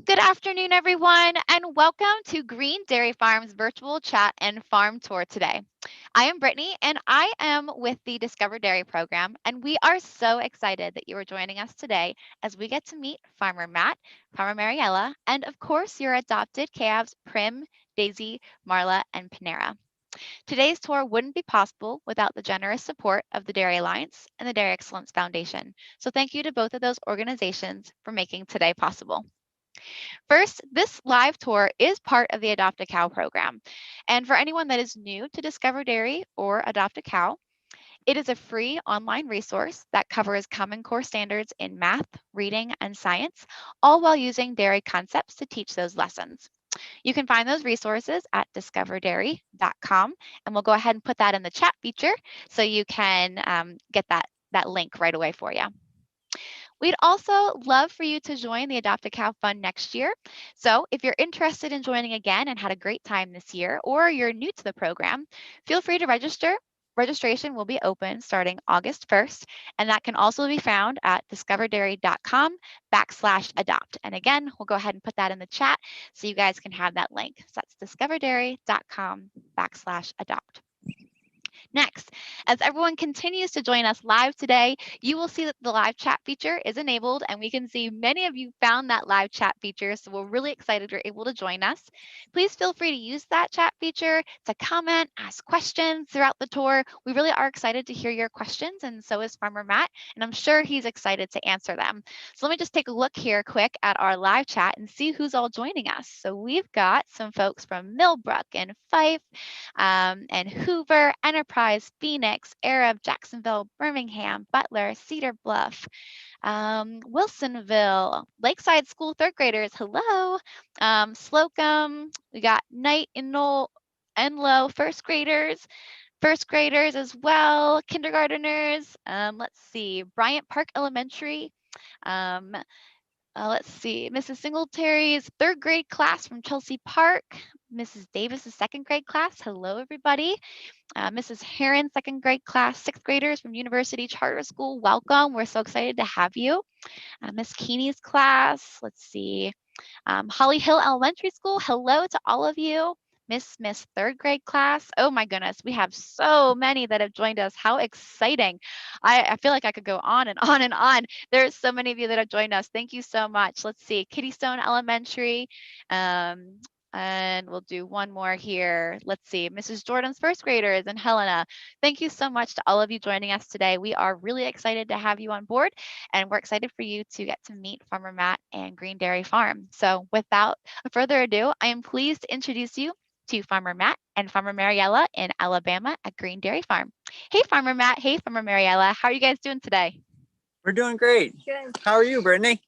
Good afternoon, everyone, and welcome to Green Dairy Farm's virtual chat and farm tour today. I am Brittany, and I am with the Discover Dairy program, and we are so excited that you are joining us today as we get to meet Farmer Matt, Farmer Mariella, and of course, your adopted calves, Prim, Daisy, Marla, and Panera. Today's tour wouldn't be possible without the generous support of the Dairy Alliance and the Dairy Excellence Foundation. So thank you to both of those organizations for making today possible. First, this live tour is part of the Adopt a Cow program. And for anyone that is new to Discover Dairy or Adopt a Cow, it is a free online resource that covers Common Core standards in math, reading, and science, all while using dairy concepts to teach those lessons. You can find those resources at discoverdairy.com, and we'll go ahead and put that in the chat feature so you can get that link right away for you. We'd also love for you to join the Adopt a Cow Fund next year. So if you're interested in joining again and had a great time this year, or you're new to the program, feel free to register. Registration will be open starting August 1st, and that can also be found at discoverdairy.com/adopt. And again, we'll go ahead and put that in the chat so you guys can have that link. So that's discoverdairy.com/adopt. Next, as everyone continues to join us live today, you will see that the live chat feature is enabled, and we can see many of you found that live chat feature, so we're really excited you're able to join us. Please feel free to use that chat feature to comment, ask questions throughout the tour. We really are excited to hear your questions, and so is Farmer Matt, and I'm sure he's excited to answer them. So let me just take a look here quick at our live chat and see who's all joining us. So we've got some folks from Millbrook and Fife, and Hoover, Enterprise, Phoenix, Arab, Jacksonville, Birmingham, Butler, Cedar Bluff, Wilsonville, Lakeside School third graders, hello, Slocum, we got Knight and Knoll, Enlow, first graders as well, kindergarteners, let's see, Bryant Park Elementary, um, let's see, Mrs. Singletary's third grade class from Chelsea Park, Mrs. Davis's second grade class, hello everybody. Mrs. Heron, second grade class, sixth graders from University Charter School, welcome. We're so excited to have you. Miss Keeney's class, let's see. Holly Hill Elementary School, hello to all of you. Miss third grade class. Oh my goodness, we have so many that have joined us. How exciting. I feel like I could go on and on and on. There's so many of you that have joined us. Thank you so much. Let's see, Kittystone Elementary. And we'll do one more here. Let's see, Mrs. Jordan's first graders and Helena. Thank you so much to all of you joining us today. We are really excited to have you on board, and we're excited for you to get to meet Farmer Matt and Green Dairy Farm. So without further ado, I am pleased to introduce you to Farmer Matt and Farmer Mariella in Alabama at Green Dairy Farm. Hey, Farmer Matt. Hey, Farmer Mariella. How are you guys doing today? We're doing great. Good. How are you, Brittany?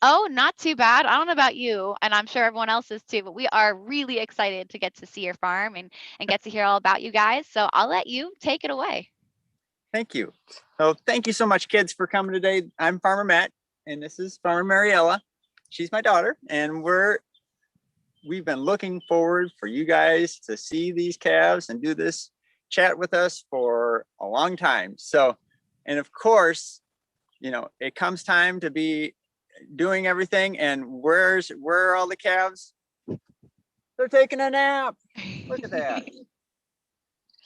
Oh, not too bad. I don't know about you, and I'm sure everyone else is too, but we are really excited to get to see your farm and get to hear all about you guys. So I'll let you take it away. Thank you. So thank you so much, kids, for coming today. I'm Farmer Matt, and this is Farmer Mariella. She's my daughter, and we've been looking forward for you guys to see these calves and do this chat with us for a long time. So, and of course, it comes time to be doing everything, and where are all the calves? They're taking a nap. Look at that.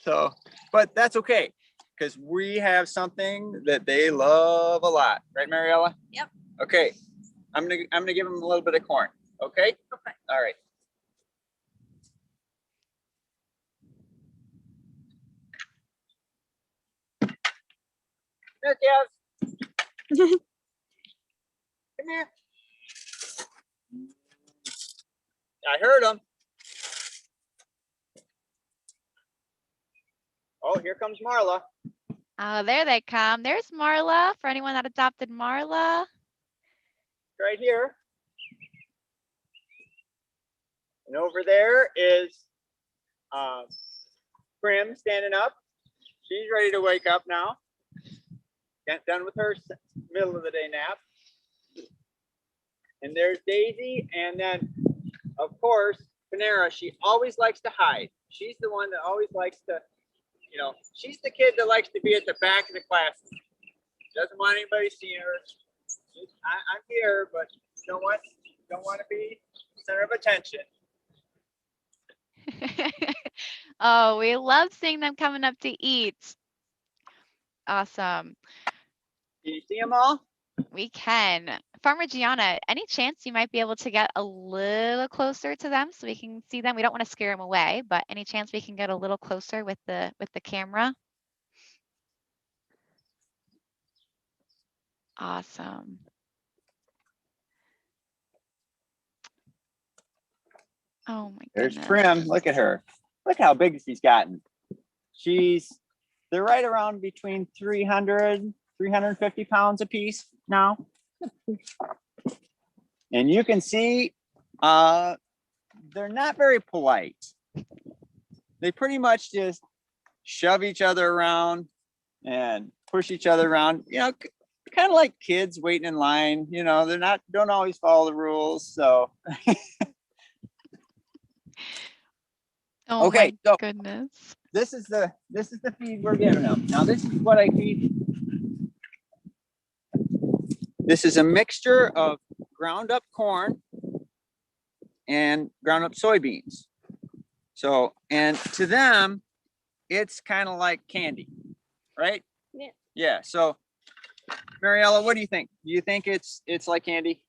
So, but that's okay, because we have something that they love a lot, right, Mariella? Yep. Okay, I'm gonna give them a little bit of corn. Okay. Okay. All right. Here, calves. Come here. I heard them. Oh, here comes Marla. Oh, there they come. There's Marla, for anyone that adopted Marla. Right here. And over there is Prim standing up. She's ready to wake up now. Got done with her middle of the day nap. And there's Daisy, and then of course Panera. She always likes to hide. She's the one that always likes to, she's the kid that likes to be at the back of the class. Doesn't want anybody seeing her. I'm here, but you know what? don't want to be center of attention. Oh, we love seeing them coming up to eat. Awesome. Can you see them all? We can. Farmer Gianna, any chance you might be able to get a little closer to them so we can see them? We don't want to scare them away, but any chance we can get a little closer with the camera? Awesome. Oh my There's goodness. Prim. Look at her. Look how big she's gotten. They're right around between 300, 350 pounds a piece now. And you can see they're not very polite. They pretty much just shove each other around and push each other around, you know, kind of like kids waiting in line. You know, don't always follow the rules. So Oh okay, my so goodness. this is the feed we're giving them. Now this is what I feed. This is a mixture of ground up corn and ground up soybeans. So, and to them, it's kind of like candy, right? Yeah. Yeah. So, Mariella, what do you think? Do you think it's like candy?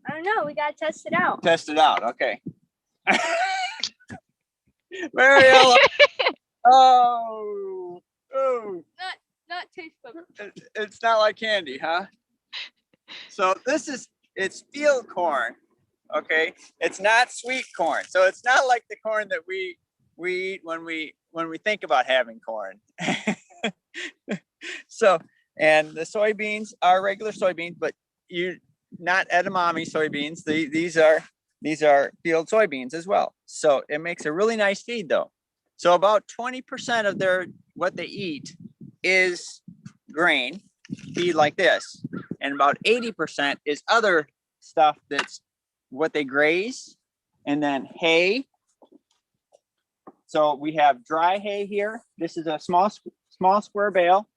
I don't know. We gotta test it out. Test it out. Okay. Mariella. Oh. Not taste but It's not like candy, huh? So it's field corn. Okay. It's not sweet corn. So it's not like the corn that we eat when we think about having corn. So, and the soybeans are regular soybeans, but not edamame soybeans. These are field soybeans as well. So it makes a really nice feed though. So about 20% of what they eat is grain, feed like this, and about 80% is other stuff that's what they graze, and then hay. So we have dry hay here. This is a small square bale,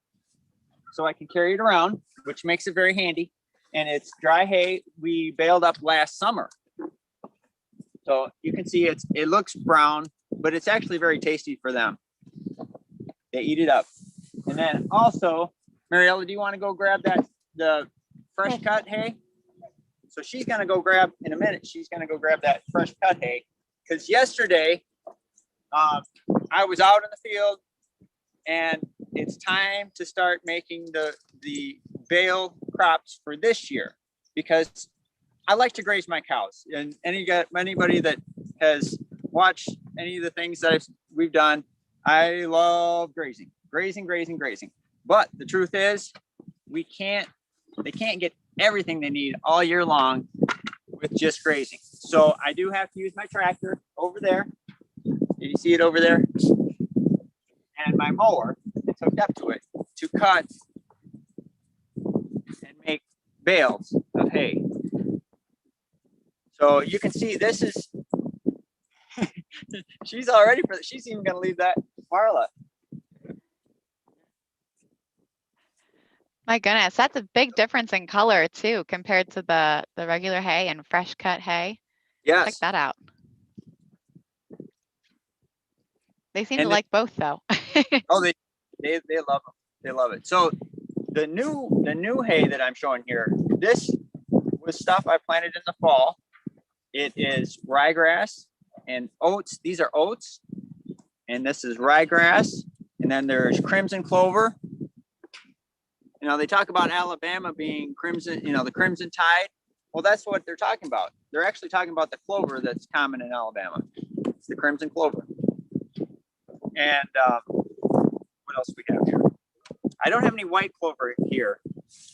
so I can carry it around, which makes it very handy. And it's dry hay we baled up last summer. So you can see it looks brown, but it's actually very tasty for them. They eat it up. And then also, Mariella, do you want to go grab the fresh cut hay? So she's gonna go grab in a minute. She's gonna go grab that fresh cut hay because yesterday I was out in the field, and it's time to start making the bale crops for this year because I like to graze my cows. And anybody that has watched any of the things that we've done, I love grazing. But the truth is, they can't get everything they need all year long with just grazing. So I do have to use my tractor over there. You see it over there? And my mower that's hooked up to it to cut and make bales of hay. So you can see this is, she's all ready for it. She's even gonna leave that. Marla. My goodness, that's a big difference in color too compared to the regular hay and fresh cut hay. Yes. Check that out. They seem to And like both though. Oh, they love them. They love it. So the new hay that I'm showing here, this was stuff I planted in the fall. It is ryegrass and oats. These are oats, and this is ryegrass, and then there's crimson clover. You know, they talk about Alabama being crimson, you know, the crimson tide. Well, that's what they're talking about. They're actually talking about the clover that's common in Alabama. It's the crimson clover. And what else do we have here? I don't have any white clover here.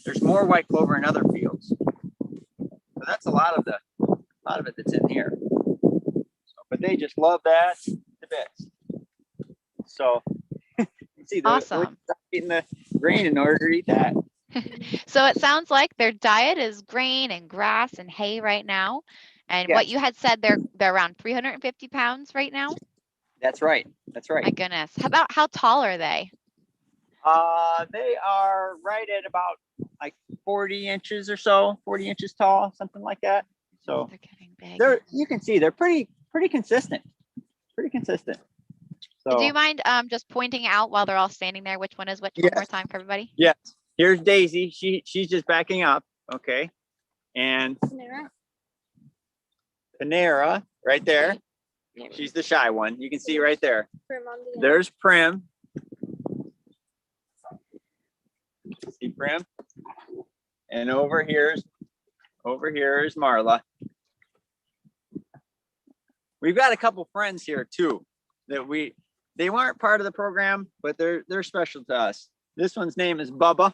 There's more white clover in other fields. So that's a lot of it that's in here. So, but they just love that to bits. So you can see Awesome. eating the grain in order to eat that. So it sounds like their diet is grain and grass and hay right now. And Yes. what you had said, they're around 350 pounds right now. That's right. That's right. My goodness. How tall are they? They are right at about like 40 inches or so, 40 inches tall, something like that. So They're getting big. you can see they're pretty consistent. Pretty consistent. So Do you mind just pointing out while they're all standing there which one is which one more time for everybody? yes. Here's Daisy. She's just backing up. Okay. And Panera right there. She's the shy one. You can see right there. There's Prim. See Prim? And over here is Marla. We've got a couple friends here too that they weren't part of the program, but they're special to us. This one's name is Bubba,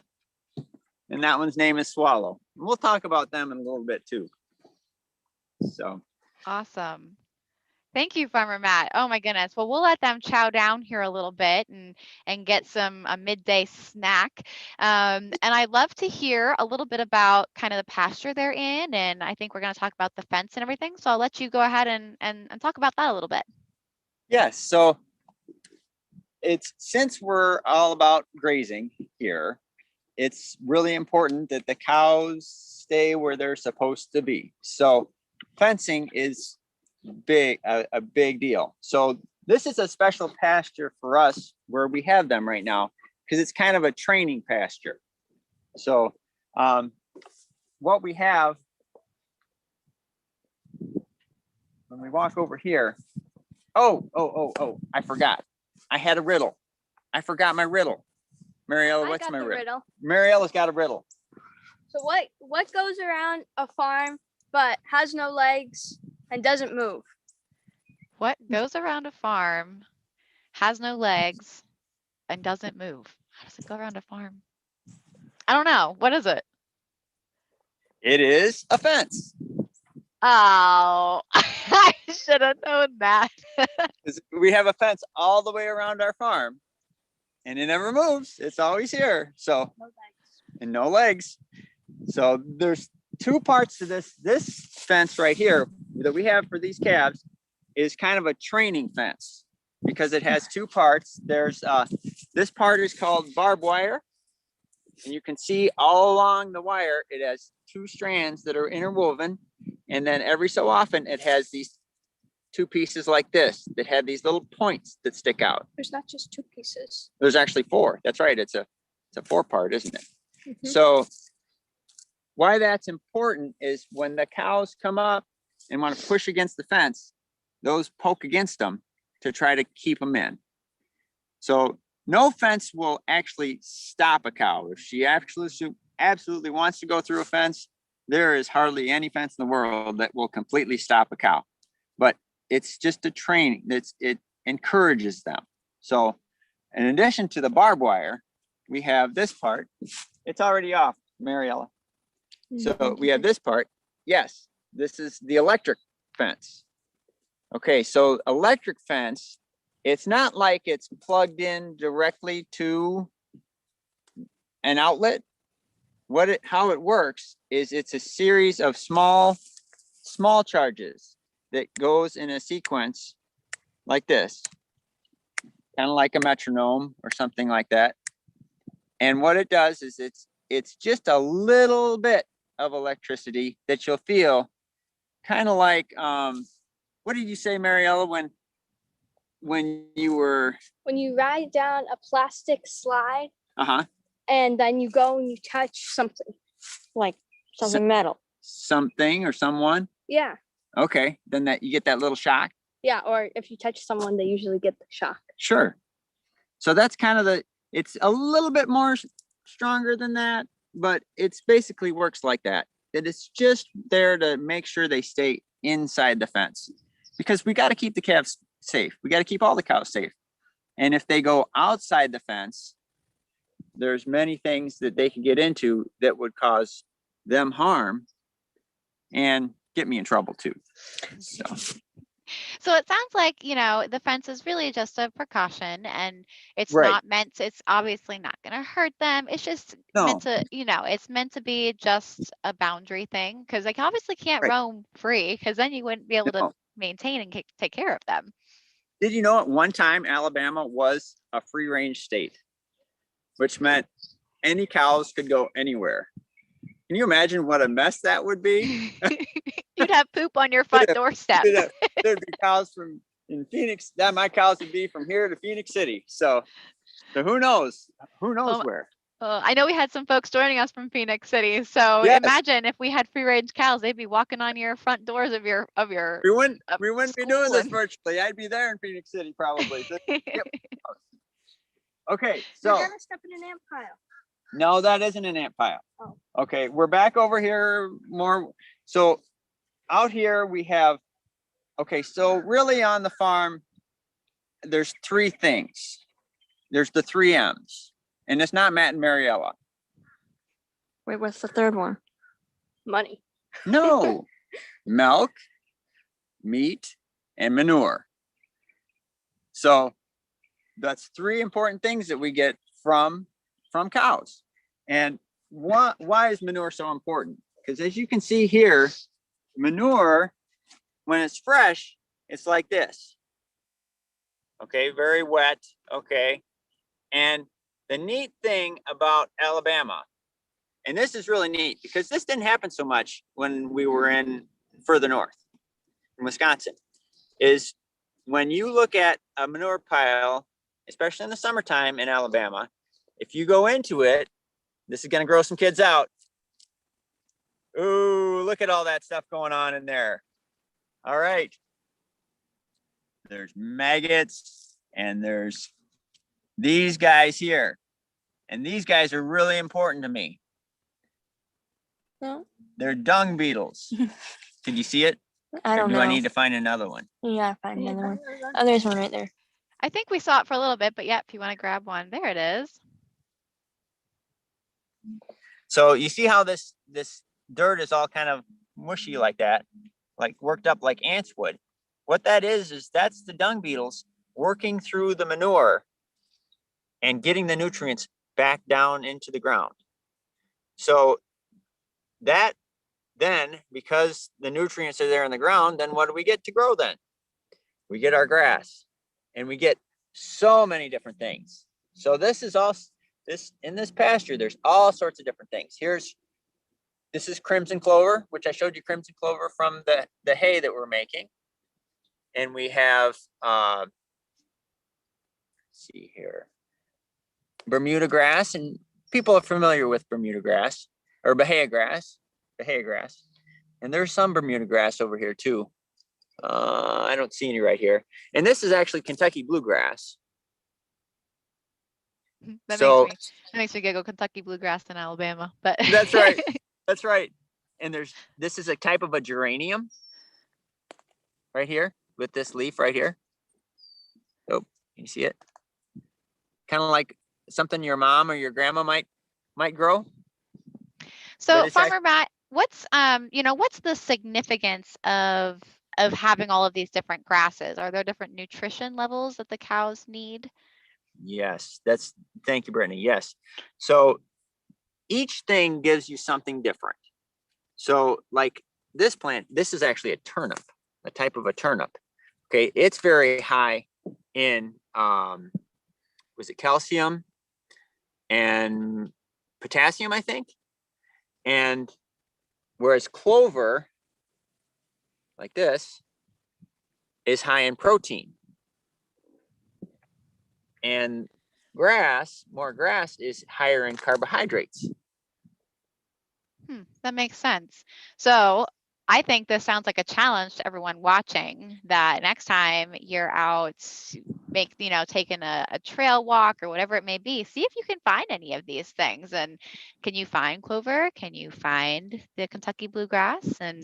and that one's name is Swallow. And we'll talk about them in a little bit too. So awesome. Thank you, Farmer Matt. Oh my goodness. Well, we'll let them chow down here a little bit and get a midday snack. And I'd love to hear a little bit about kind of the pasture they're in. And I think we're going to talk about the fence and everything. So I'll let you go ahead and talk about that a little bit. yes, so since we're all about grazing here, it's really important that the cows stay where they're supposed to be. So fencing is a big deal. So this is a special pasture for us where we have them right now because it's kind of a training pasture. So what we have when we walk over here, oh, I forgot. I had a riddle. I forgot my riddle. Mariella, what's my riddle? Mariella's got a riddle. So what goes around a farm but has no legs and doesn't move? What goes around a farm, has no legs, and doesn't move? How does it go around a farm? I don't know. What is it? It is a fence. Oh, I should have known that. We have a fence all the way around our farm and it never moves. It's always here. So, No legs. and no legs. So there's two parts to this. This fence right here that we have for these calves is kind of a training fence because it has two parts. There's this part is called barbed wire. And you can see all along the wire, it has two strands that are interwoven. And then every so often it has these two pieces like this that have these little points that stick out. There's not just two pieces. There's actually four. That's right. It's a 4-part, isn't it? Mm-hmm. So why that's important is when the cows come up and want to push against the fence, those poke against them to try to keep them in. So no fence will actually stop a cow. If she absolutely wants to go through a fence, there is hardly any fence in the world that will completely stop a cow. But it's just a training. It encourages them. So in addition to the barbed wire, we have this part. It's already off, Mariella. So we have this part. Yes, this is the electric fence. Okay, so electric fence, it's not like it's plugged in directly to an outlet. How it works is it's a series of small charges that goes in a sequence like this, kind of like a metronome or something like that. And what it does is it's just a little bit of electricity that you'll feel, kind of like what did you say, Mariella, when you ride down a plastic slide uh-huh and then you go and you touch something like something metal. Something or someone? Yeah. Okay, then that you get that little shock. Yeah, or if you touch someone, they usually get the shock. Sure. So that's kind of it's a little bit more stronger than that, but it's basically works like that. That it's just there to make sure they stay inside the fence because we got to keep the calves safe. We got to keep all the cows safe. And if they go outside the fence, there's many things that they can get into that would cause them harm and get me in trouble too. So it sounds like, the fence is really just a precaution and it's Right. not meant it's obviously not going to hurt them. It's just meant to, it's meant to be just a boundary thing because they obviously can't Right. roam free because then you wouldn't be able to maintain and take care of them. Did you know at one time Alabama was a free range state, which meant any cows could go anywhere? Can you imagine what a mess that would be? You'd have poop on your front doorstep. There'd be cows in Phoenix. That my cows would be from here to Phoenix City. So who knows? Who knows where? I know we had some folks joining us from Phoenix City. So Yes. imagine if we had free range cows, they'd be walking on your front doors of your We wouldn't be doing this and- virtually. I'd be there in Phoenix City probably. Yep. Okay, You're so gonna step in an ant pile. no, that isn't an ant pile. Oh. Okay, we're back over here more. So out here we have, okay, so really on the farm, there's three things. There's the 3 M's, and it's not Matt and Mariella. Wait, what's the third one? Money. No, milk, meat, and manure. So that's 3 important things that we get from cows. And why is manure so important? Because as you can see here, manure, when it's fresh, it's like this. Okay, very wet. Okay. And the neat thing about Alabama, and this is really neat because this didn't happen so much when we were in further north in Wisconsin, is when you look at a manure pile, especially in the summertime in Alabama, if you go into it, this is going to grow some kids out. Ooh, look at all that stuff going on in there. All right. There's maggots and there's these guys here. And these guys are really important to me. No, They're dung beetles. Can you see it? I Or don't do know. I need to find another one? You gotta find another one. Oh, there's one right there. I think we saw it for a little bit, but yeah, if you want to grab one, there it is. So you see how this dirt is all kind of mushy like that, like worked up like ants would. What that is that's the dung beetles working through the manure and getting the nutrients back down into the ground. So that then, because the nutrients are there in the ground, then what do we get to grow then? We get our grass and we get so many different things. So this is all this in this pasture, there's all sorts of different things. This is crimson clover, which I showed you crimson clover from the hay that we're making. And we have, let's see here, Bermuda grass, and people are familiar with Bermuda grass or Bahia grass. And there's some Bermuda grass over here too. I don't see any right here. And this is actually Kentucky bluegrass. That makes me giggle. Kentucky bluegrass in Alabama, but That's right. That's right. And this is a type of a geranium right here with this leaf right here. Oh, can you see it? Kind of like something your mom or your grandma might grow. So Farmer Matt, what's the significance of having all of these different grasses? Are there different nutrition levels that the cows need? Yes, thank you, Brittany. Yes. So each thing gives you something different. So like this plant, this is actually a turnip, a type of a turnip. Okay. It's very high in, was it calcium and potassium, I think. And whereas clover, like this, is high in protein. And more grass is higher in carbohydrates. That makes sense. So I think this sounds like a challenge to everyone watching, that next time you're out taking a trail walk or whatever it may be, see if you can find any of these things. And can you find clover? Can you find the Kentucky bluegrass? And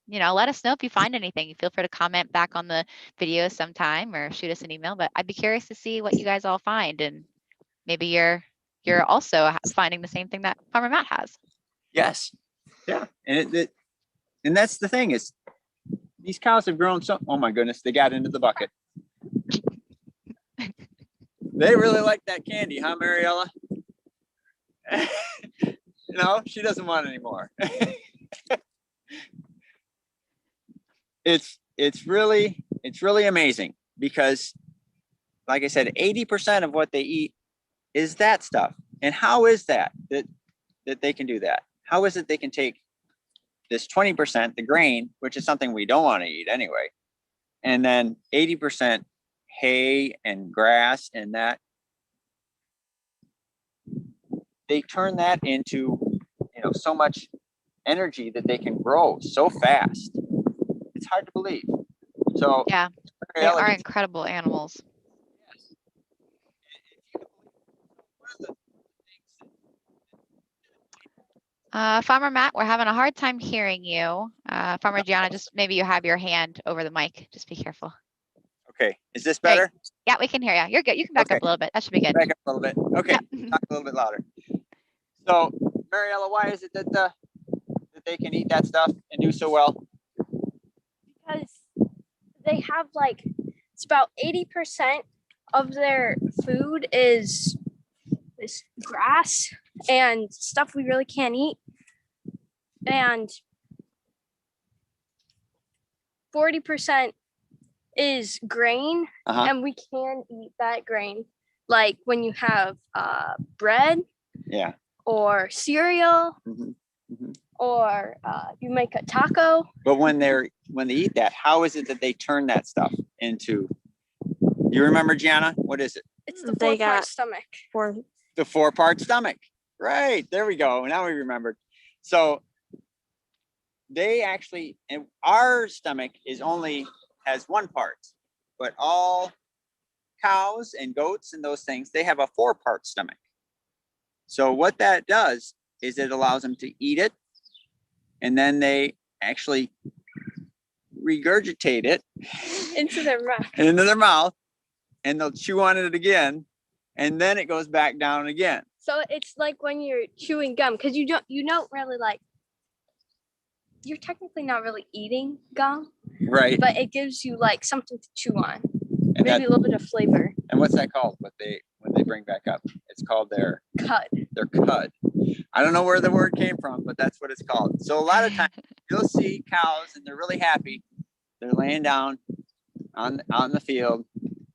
let us know if you find anything. You feel free to comment back on the video sometime or shoot us an email, but I'd be curious to see what you guys all find. And maybe you're also finding the same thing that Farmer Matt has. Yes. Yeah. And that's the thing is these cows have grown so, oh my goodness, they got into the bucket. They really like that candy, huh, Mariella? No, she doesn't want any more. It's really amazing because like I said, 80% of what they eat is that stuff. And how is that they can do that? How is it they can take this 20%, the grain, which is something we don't want to eat anyway. And then 80% hay and grass, and that they turn that into, so much energy that they can grow so fast. It's hard to believe. So Yeah, they are incredible animals. Farmer Matt, we're having a hard time hearing you. Farmer Gianna, just maybe you have your hand over the mic. Just be careful. Okay, is this better? Yeah, we can hear you. You're good. You can back up a little bit. That should be good. Back up a little bit. Okay, talk a little bit louder. So, Mariella, why is it that that they can eat that stuff and do so well? Because they have it's about 80% of their food is grass and stuff we really can't eat, and 40% is grain, and we can eat that grain, like when you have bread, or cereal, or you make a taco. But when they eat that, how is it that they turn that stuff into? You remember, Gianna? What is it? It's the 4-part stomach. The 4-part stomach. Right. There we go. Now we remembered. So they actually, and our stomach has 1 part, but all cows and goats and those things, they have a 4-part stomach. So what that does is it allows them to eat it, and then they actually regurgitate it into their mouth, and they'll chew on it again, and then it goes back down again. So it's like when you're chewing gum, because you don't really you're technically not really eating gum, right? But it gives you something to chew on, and maybe a little bit of flavor. And what's that called? When they bring back up, it's called their cud. Their cud. I don't know where the word came from, but that's what it's called. So a lot of times you'll see cows and they're really happy. They're laying down out in the field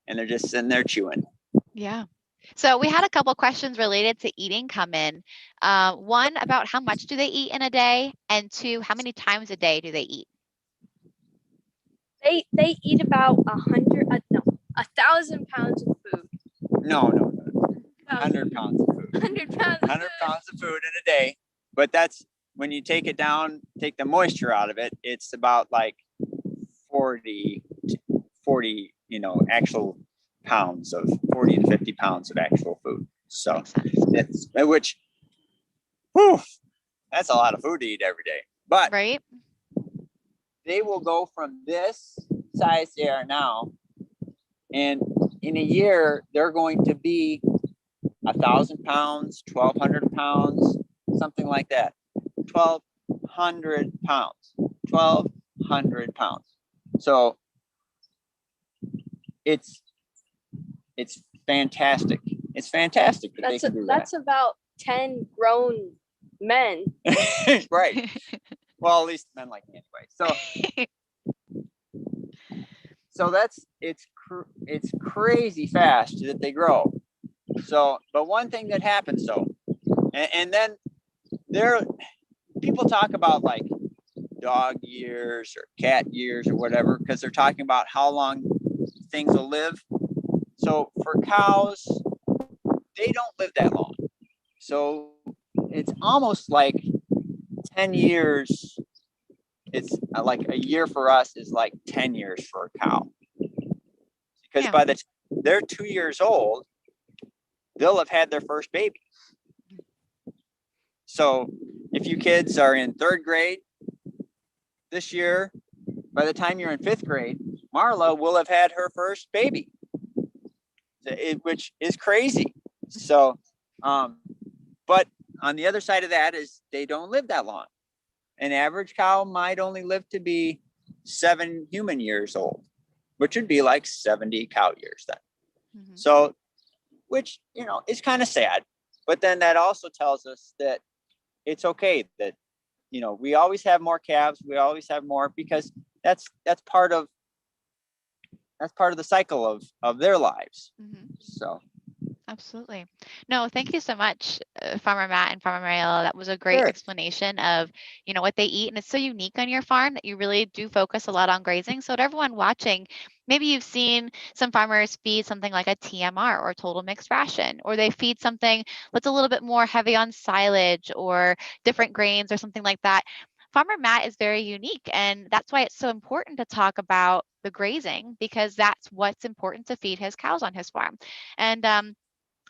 and they're just sitting there chewing. Yeah. So we had a couple questions related to eating come in. 1, about how much do they eat in a day? And 2, how many times a day do they eat? They eat about 1,000 pounds of food. No. 100 pounds of food. 100 pounds. 100 pounds of food in a day. But that's when you take it down, take the moisture out of it, it's about 40, actual pounds of 40 to 50 pounds of actual food. So that's a lot of food to eat every day. But right, they will go from this size they are now, and in a year they're going to be 1,000 pounds, 1,200 pounds, something like that. 1,200 pounds. 1,200 pounds. So it's fantastic. It's fantastic that they can do that. That's about 10 grown men. Right. Well, at least men like me anyway. So it's crazy fast that they grow. So, but one thing that happens though, and then people talk about dog years or cat years or whatever, because they're talking about how long things will live. So for cows, they don't live that long. So it's almost like 10 years. It's like a year for us is like 10 years for a cow. Because by the time they're 2 years old, they'll have had their first baby. So if you kids are in 3rd grade this year, by the time you're in 5th grade, Marla will have had her first baby, which is crazy. So, but on the other side of that is they don't live that long. An average cow might only live to be 7 human years old, which would be like 70 cow years then. Mm-hmm. So, which, is kind of sad. But then that also tells us that it's okay that, we always have more calves. We always have more, because that's part of the cycle of their lives. Mm-hmm. So Absolutely. No, thank you so much, Farmer Matt and Farmer Mariella. That was a great Sure. explanation of, what they eat. And it's so unique on your farm that you really do focus a lot on grazing. So to everyone watching, maybe you've seen some farmers feed something like a TMR or total mixed ration, or they feed something that's a little bit more heavy on silage or different grains or something like that. Farmer Matt is very unique, and that's why it's so important to talk about the grazing, because that's what's important to feed his cows on his farm. And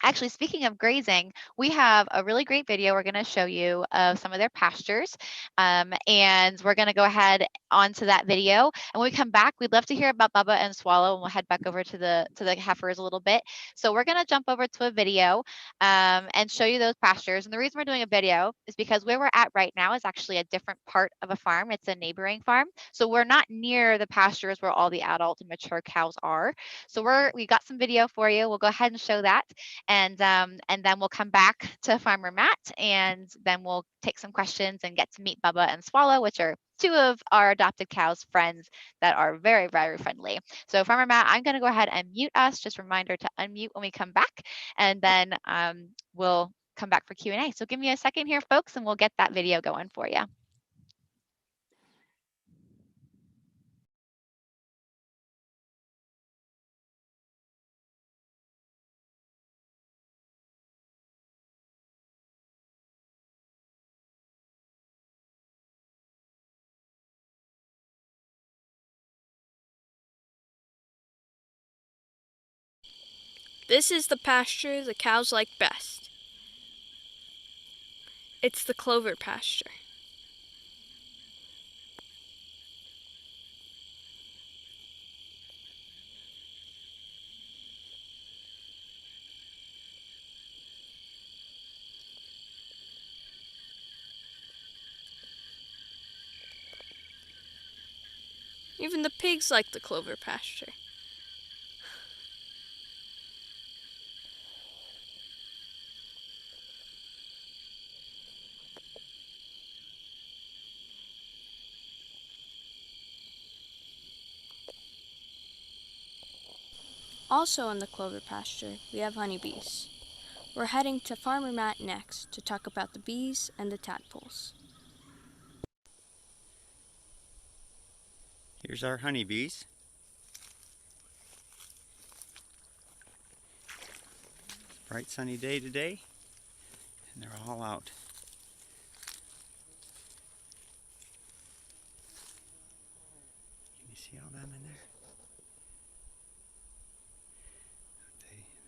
actually, speaking of grazing, we have a really great video we're going to show you of some of their pastures. And we're going to go ahead onto that video. And when we come back, we'd love to hear about Bubba and Swallow, and we'll head back over to the heifers a little bit. So we're going to jump over to a video and show you those pastures. And the reason we're doing a video is because where we're at right now is actually a different part of a farm. It's a neighboring farm. So we're not near the pastures where all the adult and mature cows are. So we got some video for you. We'll go ahead and show that. And then we'll come back to Farmer Matt, and then we'll take some questions and get to meet Bubba and Swallow, which are two of our adopted cows' friends that are very, very friendly. So Farmer Matt, I'm going to go ahead and mute us. Just a reminder to unmute when we come back, and then we'll come back for Q&A. So give me a second here, folks, and we'll get that video going for you. This is the pasture the cows like best. It's the Clover pasture. Even the pigs like the Clover pasture. Also in the Clover pasture, we have honeybees. We're heading to Farmer Matt next to talk about the bees and the tadpoles. Here's our honeybees. Bright sunny day today, and they're all out. Can you see all them in there?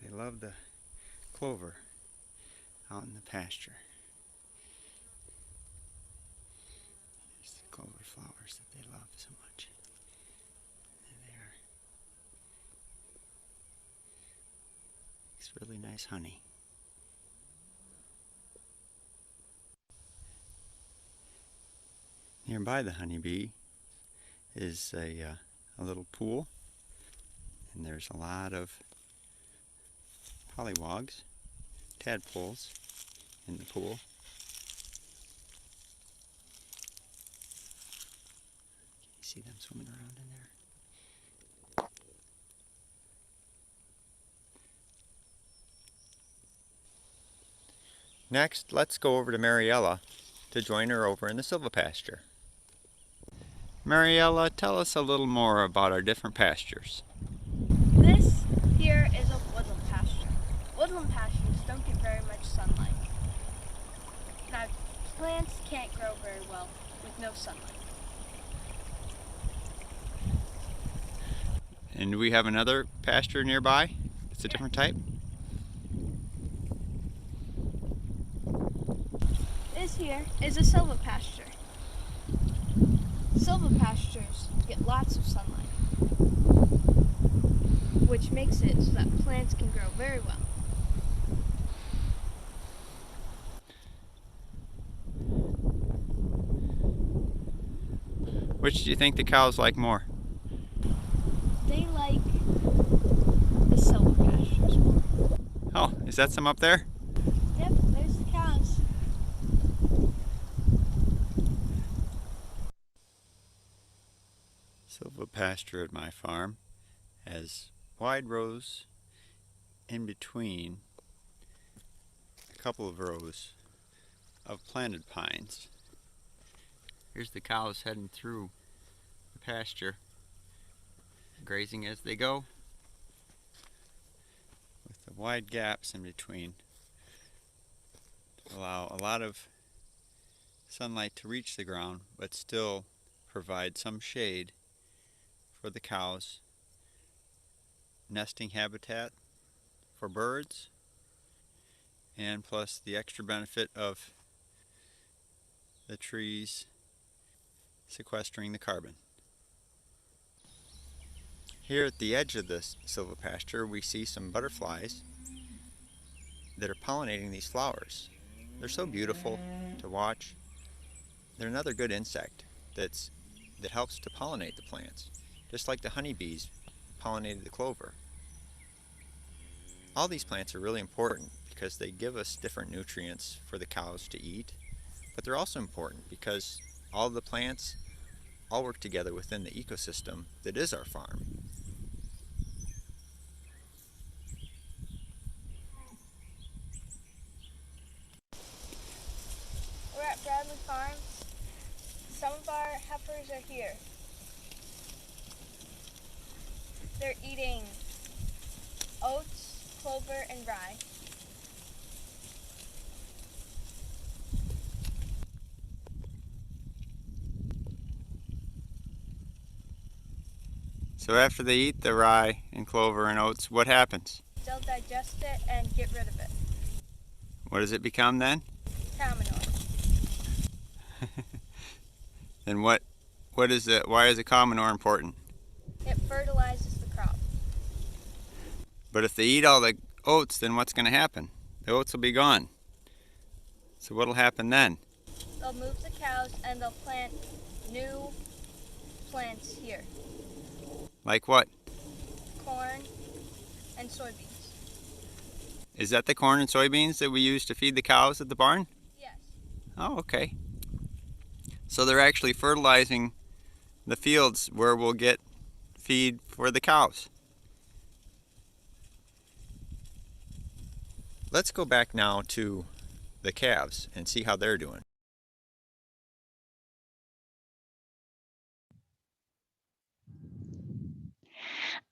They love the clover out in the pasture. There's the clover flowers that they love so much. There they are. It's really nice honey. Nearby the honeybee is a little pool, and there's a lot of pollywogs, tadpoles in the pool. Can you see them swimming around in there? Next, let's go over to Mariella to join her over in the silvopasture. Mariella, tell us a little more about our different pastures. This here is a woodland pasture. Woodland pastures don't get very much sunlight. Now, plants can't grow very well with no sunlight. And we have another pasture nearby. It's a different type. This here is a silvopasture. Silvopastures get lots of sunlight, which makes it so that plants can grow very well. Which do you think the cows like more? They like the silvopastures more. Oh, is that some up there? Yep, there's the cows. Silvopasture at my farm has wide rows in between couple of rows of planted pines. Here's the cows heading through the pasture, grazing as they go, with the wide gaps in between to allow a lot of sunlight to reach the ground, but still provide some shade for the cows, nesting habitat for birds, and plus the extra benefit of the trees sequestering the carbon. Here at the edge of this silvopasture, we see some butterflies that are pollinating these flowers. They're so beautiful to watch. They're another good insect that helps to pollinate the plants, just like the honeybees pollinated the clover. All these plants are really important because they give us different nutrients for the cows to eat, but they're also important because all of the plants all work together within the ecosystem that is our farm. We're at Bradley Farms. Some of our heifers are here. They're eating oats, clover, and rye. So after they eat the rye and clover and oats, what happens? They'll digest it and get rid of it. What does it become then? Cow manure. Then what is it? Why is the cow manure important? It fertilizes the crop. But if they eat all the oats, then what's going to happen? The oats will be gone. So what'll happen then? They'll move the cows and they'll plant new plants here. Like what? Corn and soybeans. Is that the corn and soybeans that we use to feed the cows at the barn? Yes. Oh, okay. So they're actually fertilizing the fields where we'll get feed for the cows. Let's go back now to the calves and see how they're doing.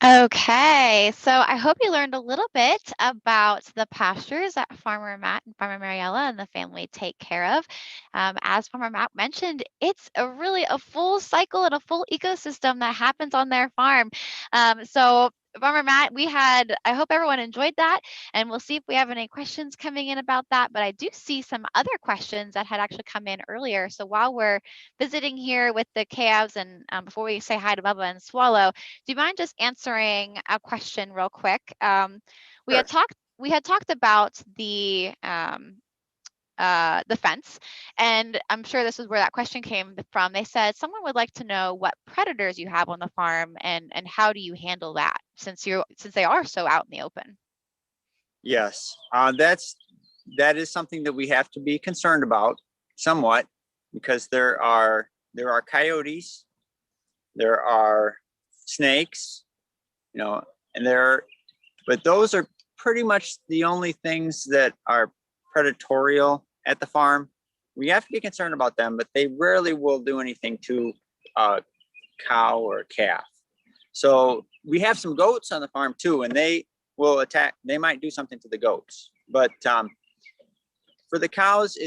Okay, so I hope you learned a little bit about the pastures that Farmer Matt and Farmer Mariella and the family take care of. As Farmer Matt mentioned, it's really a full cycle and a full ecosystem that happens on their farm. So Farmer Matt, I hope everyone enjoyed that, and we'll see if we have any questions coming in about that. But I do see some other questions that had actually come in earlier. So while we're visiting here with the calves and before we say hi to Bubba and Swallow, do you mind just answering a question real quick? We Sure. had talked about the fence, and I'm sure this is where that question came from. They said someone would like to know what predators you have on the farm and how do you handle that since they are so out in the open. Yes, that is something that we have to be concerned about somewhat, because there are coyotes, there are snakes, but those are pretty much the only things that are predatorial at the farm. We have to be concerned about them, but they rarely will do anything to a cow or a calf. So we have some goats on the farm too, and they will attack. They might do something to the goats, but for the cows,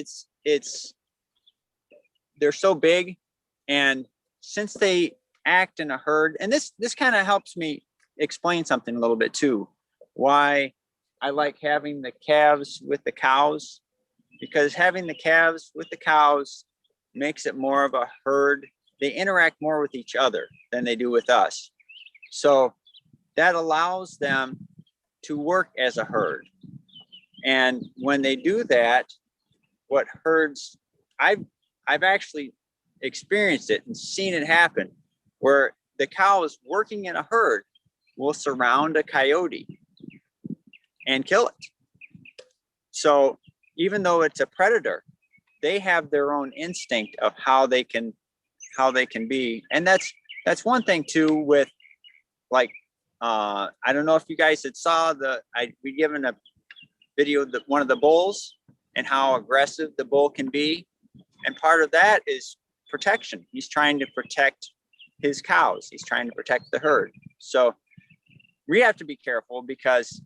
they're so big, and since they act in a herd, and this kind of helps me explain something a little bit too, why I like having the calves with the cows, because having the calves with the cows makes it more of a herd. They interact more with each other than they do with us. So that allows them to work as a herd. And when they do that, what herds, I've actually experienced it and seen it happen, where the cows working in a herd will surround a coyote and kill it. So even though it's a predator, they have their own instinct of how they can be. And that's one thing too with, like, I don't know if you guys had saw we given a video that one of the bulls, and how aggressive the bull can be. And part of that is protection. He's trying to protect his cows. He's trying to protect the herd. So we have to be careful because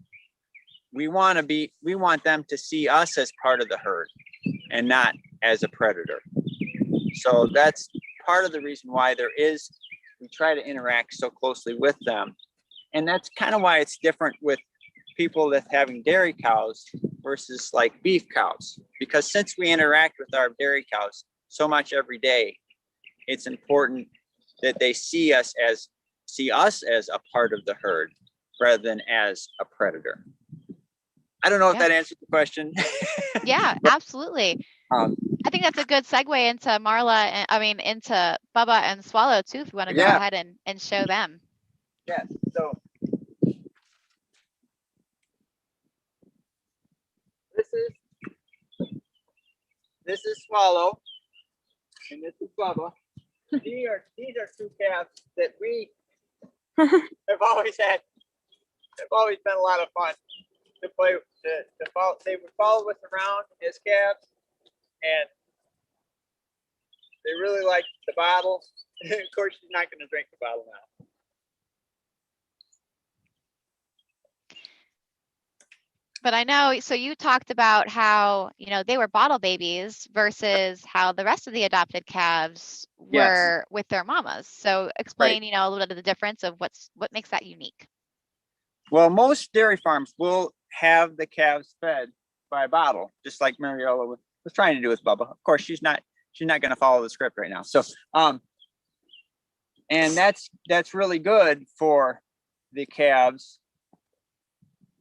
we want them to see us as part of the herd and not as a predator. So that's part of the reason why we try to interact so closely with them. And that's kind of why it's different with people that's having dairy cows versus like beef cows. Because since we interact with our dairy cows so much every day, it's important that they see us as a part of the herd rather than as a predator. I don't know if that answered the question. Yeah, absolutely. I think that's a good segue into Marla, into Bubba and Swallow too, if you want to go ahead and show them. Yeah, so this is Swallow and this is Bubba. These are two calves that we have always had. They've always been a lot of fun to play. To follow. They would follow us around as calves, and they really liked the bottle. Of course, she's not going to drink the bottle now. But I know, so you talked about how, they were bottle babies versus how the rest of the adopted calves were with their mamas. So explain, a little bit of the difference of what makes that unique. Well, most dairy farms will have the calves fed by a bottle, just like Mariella was trying to do with Bubba. Of course, she's not going to follow the script right now. So, and that's really good for the calves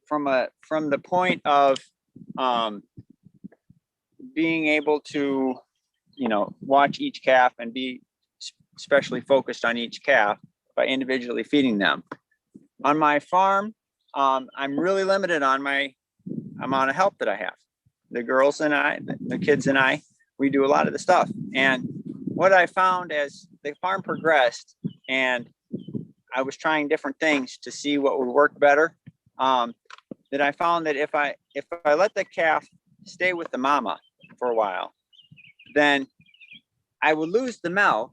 from the point of being able to, watch each calf and be especially focused on each calf by individually feeding them. On my farm, I'm really limited on my amount of help that I have. The girls and I, the kids and I, we do a lot of the stuff. And what I found as the farm progressed and I was trying different things to see what would work better, that I found that if I let the calf stay with the mama for a while, then I would lose the milk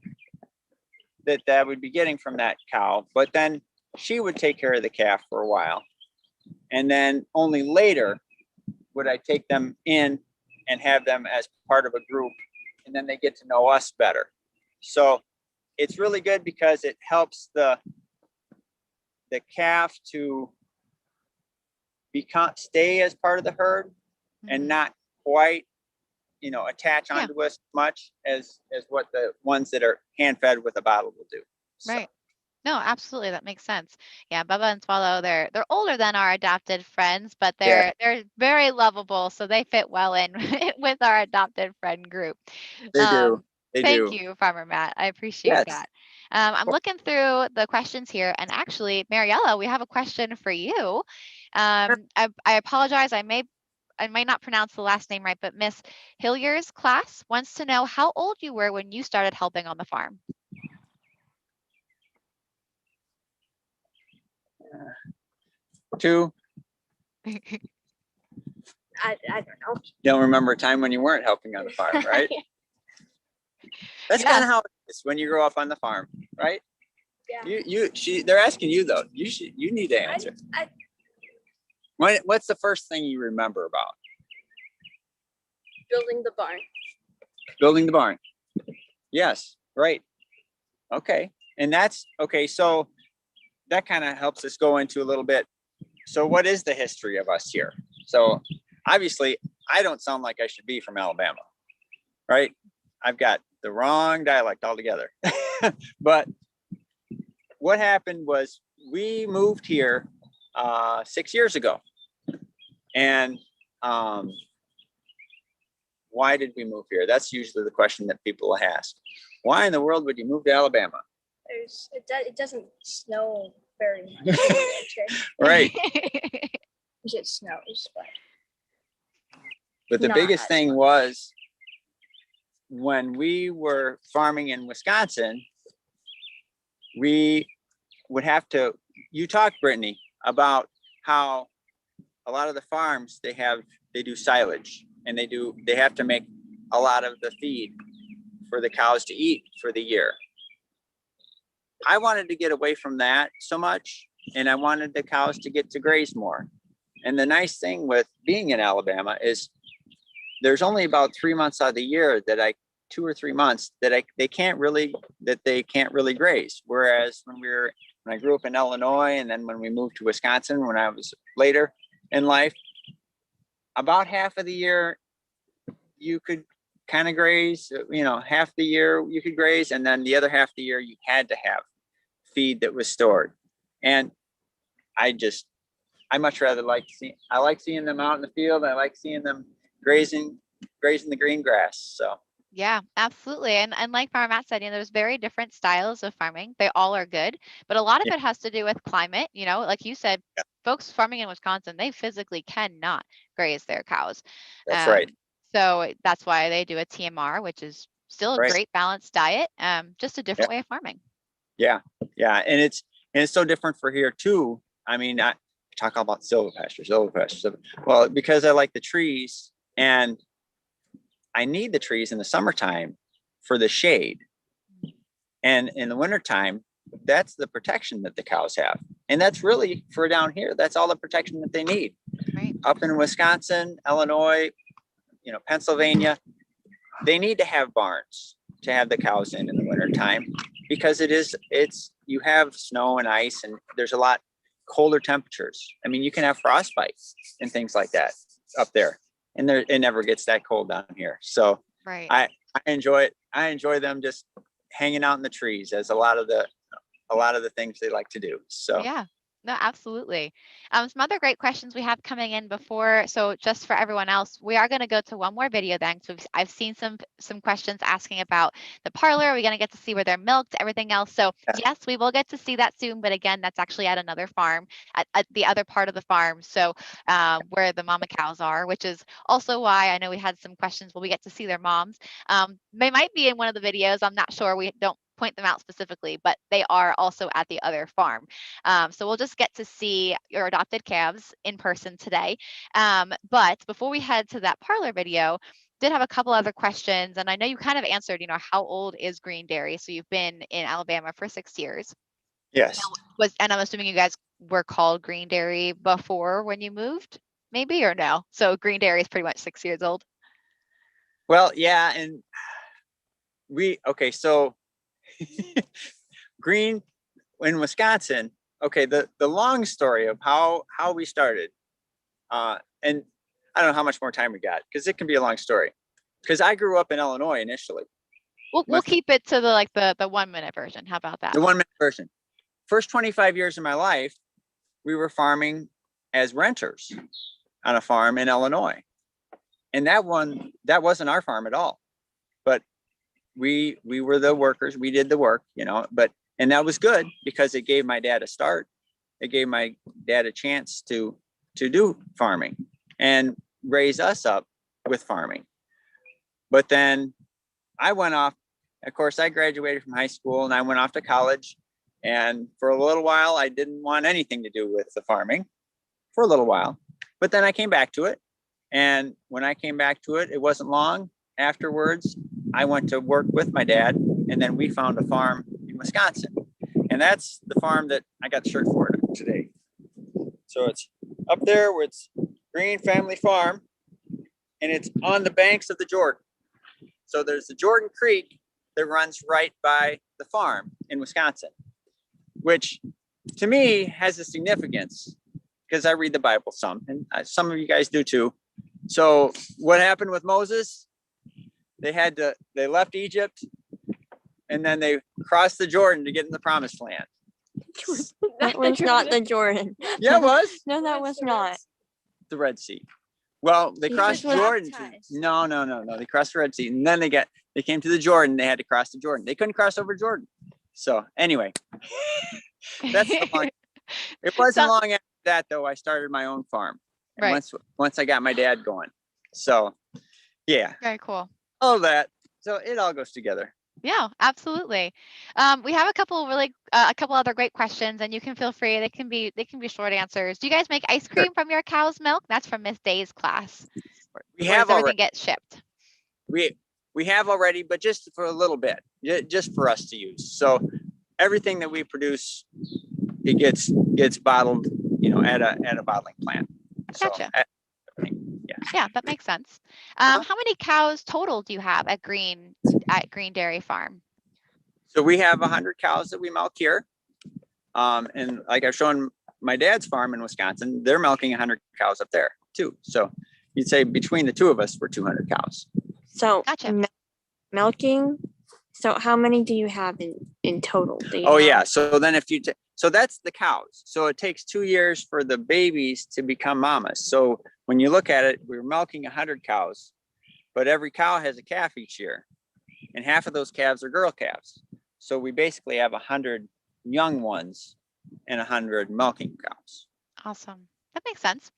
that I would be getting from that cow, but then she would take care of the calf for a while. And then only later would I take them in and have them as part of a group, and then they get to know us better. So it's really good because it helps the calf to stay as part of the herd and not quite, attach onto us much as what the ones that are hand fed with a bottle will do. So. Right. No, absolutely. That makes sense. Yeah, Bubba and Swallow, they're older than our adopted friends, but they're very lovable, so they fit well in with our adopted friend group. They do. Thank you, Farmer Matt. I appreciate that. I'm looking through the questions here, and actually, Mariella, we have a question for you. I apologize. I might not pronounce the last name right, but Miss Hillier's class wants to know how old you were when you started helping on the farm. Two. I don't know. You don't remember a time when you weren't helping on the farm, right? That's kind of how it is when you grow up on the farm, right? Yeah. They're asking you though. You need to answer. What's the first thing you remember about? Building the barn. Building the barn. Yes, right. Okay. And that's okay. So that kind of helps us go into a little bit. So what is the history of us here? So obviously I don't sound like I should be from Alabama, right? I've got the wrong dialect altogether. But what happened was we moved here 6 years ago. And why did we move here? That's usually the question that people ask. Why in the world would you move to Alabama? It doesn't snow very much in the winter. Right. It snows, but the biggest thing was when we were farming in Wisconsin, we would have to, you talked, Brittany, about how a lot of the farms, they do silage. and they have to make a lot of the feed for the cows to eat for the year. I wanted to get away from that so much, and I wanted the cows to get to graze more. And the nice thing with being in Alabama is there's only about 3 months out of the year that 2 or 3 months that they can't really graze. Whereas when I grew up in Illinois, and then when we moved to Wisconsin, when I was later in life, about half of the year you could kind of graze, half the year you could graze, and then the other half of the year you had to have feed that was stored. And I much rather like seeing them out in the field. I like seeing them grazing the green grass. So Yeah, absolutely. And like Farmer Matt said, there's very different styles of farming. They all are good, but a lot of yeah, it has to do with climate. Like you said, folks farming in Wisconsin, they physically cannot graze their cows. that's right. So that's why they do a TMR, which is still a Right. great balanced diet, just a different way of farming. Yeah. And it's so different for here too. I mean, I talk about silvopasture. Well, because I like the trees, and I need the trees in the summertime for the shade. And in the wintertime, that's the protection that the cows have. And that's really, for down here, that's all the protection that they need. Right. Up in Wisconsin, Illinois, Pennsylvania, they need to have barns to have the cows in the wintertime, because you have snow and ice, and there's a lot colder temperatures. I mean, you can have frostbite and things like that up there, and it never gets that cold down here. So Right. I enjoy it. I enjoy them just hanging out in the trees, as a lot of the things they like to do. So Yeah. No, absolutely. Some other great questions we have coming in before. So just for everyone else, we are going to go to one more video then. So I've seen some questions asking about the parlor. Are we going to get to see where they're milked, everything else? So yes, we will get to see that soon. But again, that's actually at another farm, at the other part of the farm. So where the mama cows are, which is also why I know we had some questions. Will we get to see their moms? They might be in one of the videos. I'm not sure. We don't point them out specifically, but they are also at the other farm. So we'll just get to see your adopted calves in person today. But before we head to that parlor video, did have a couple other questions, and I know you kind of answered, how old is Green Dairy? So you've been in Alabama for 6 years. yes. And I'm assuming you guys were called Green Dairy before when you moved, maybe, or no? So Green Dairy is pretty much 6 years old. Well, yeah, and so Green in Wisconsin. Okay, the long story of how we started, and I don't know how much more time we got, because it can be a long story. Because I grew up in Illinois initially. We'll keep it to the 1 minute version. How about that? The 1 minute version. First 25 years of my life, we were farming as renters on a farm in Illinois, and that wasn't our farm at all. But we were the workers. We did the work, and that was good, because it gave my dad a start. It gave my dad a chance to do farming and raise us up with farming. But then I went off. Of course, I graduated from high school and I went off to college. And for a little while, I didn't want anything to do with the farming for a little while. But then I came back to it. And when I came back to it, it wasn't long afterwards, I went to work with my dad, and then we found a farm in Wisconsin. And that's the farm that I got the shirt for today. So it's up there where it's Green Family Farm, and it's on the banks of the Jordan. So there's the Jordan Creek that runs right by the farm in Wisconsin, which to me has a significance, because I read the Bible some, and some of you guys do too. So what happened with Moses? They left Egypt, and then they crossed the Jordan to get in the promised land. That was not the Jordan. Yeah, it was. No, that was not. The Red Sea. Well, they Jesus crossed was Jordan. baptized. No. They crossed the Red Sea, and then they came to the Jordan. They had to cross the Jordan. They couldn't cross over Jordan. So anyway, that's the long. It wasn't long after that, though, I started my own farm. And Right. Once I got my dad going. So yeah, Very cool. all that. So it all goes together. Yeah, absolutely. We have a couple other great questions, and you can feel free. They can be short answers. Do you guys make ice cream from your cow's milk? That's from Miss Day's class. We Or does have everything already. get shipped? We have already, but just for a little bit, just for us to use. So everything that we produce, it gets bottled, you know, at a bottling plant. Gotcha. So, Yeah, that makes sense. Uh-huh. How many cows total do you have at Green Dairy Farm? So we have 100 cows that we milk here. And like I've shown my dad's farm in Wisconsin, they're milking 100 cows up there too. So you'd say between the two of us, we're 200 cows. So Gotcha. milking. So how many do you have in total? Oh yeah. So then if you so that's the cows. So it takes 2 years for the babies to become mamas. So when you look at it, we're milking 100 cows, but every cow has a calf each year, and half of those calves are girl calves. So we basically have 100 young ones and 100 milking cows. Awesome. That makes sense.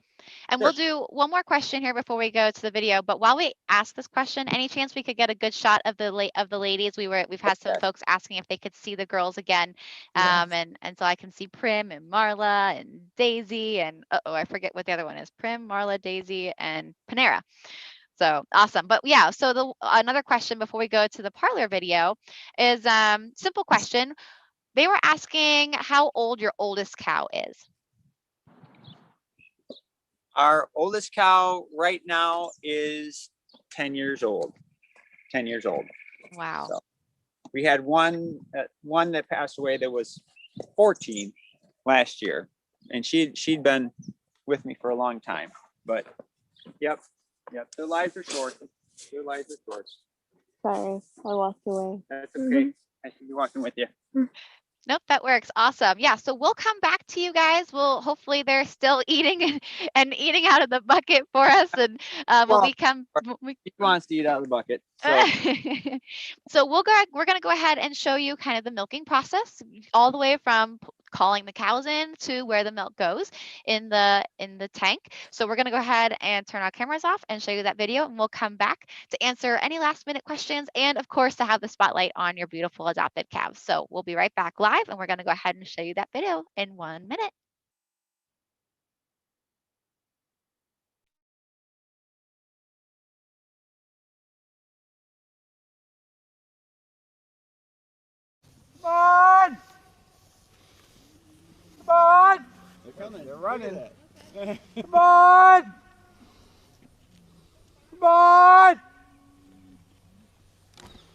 And Sure. we'll do one more question here before we go to the video. But while we ask this question, any chance we could get a good shot of the ladies? We've had some folks asking if they could see the girls again. And so I can see Prim and Marla and Daisy and I forget what the other one is. Prim, Marla, Daisy, and Panera. So awesome. But yeah, so another question before we go to the parlor video is simple question. They were asking how old your oldest cow is. Our oldest cow right now is 10 years old. 10 years old. Wow. So we had one that passed away that was 14 last year, and she'd been with me for a long time. But yep, their lives are short. Their lives are short. Sorry, I walked away. That's okay. I should be walking with you. Nope, that works. Awesome. Yeah, so we'll come back to you guys. Hopefully they're still eating and eating out of the bucket for us. And He wants to eat out of the bucket. So so we're gonna go ahead and show you kind of the milking process, all the way from calling the cows in to where the milk goes in the tank. So we're gonna go ahead and turn our cameras off and show you that video, and we'll come back to answer any last minute questions, and of course to have the spotlight on your beautiful adopted calves. So we'll be right back live, and we're gonna go ahead and show you that video in 1 minute. come on! Come on! They're coming. They're running. Come on! Come on!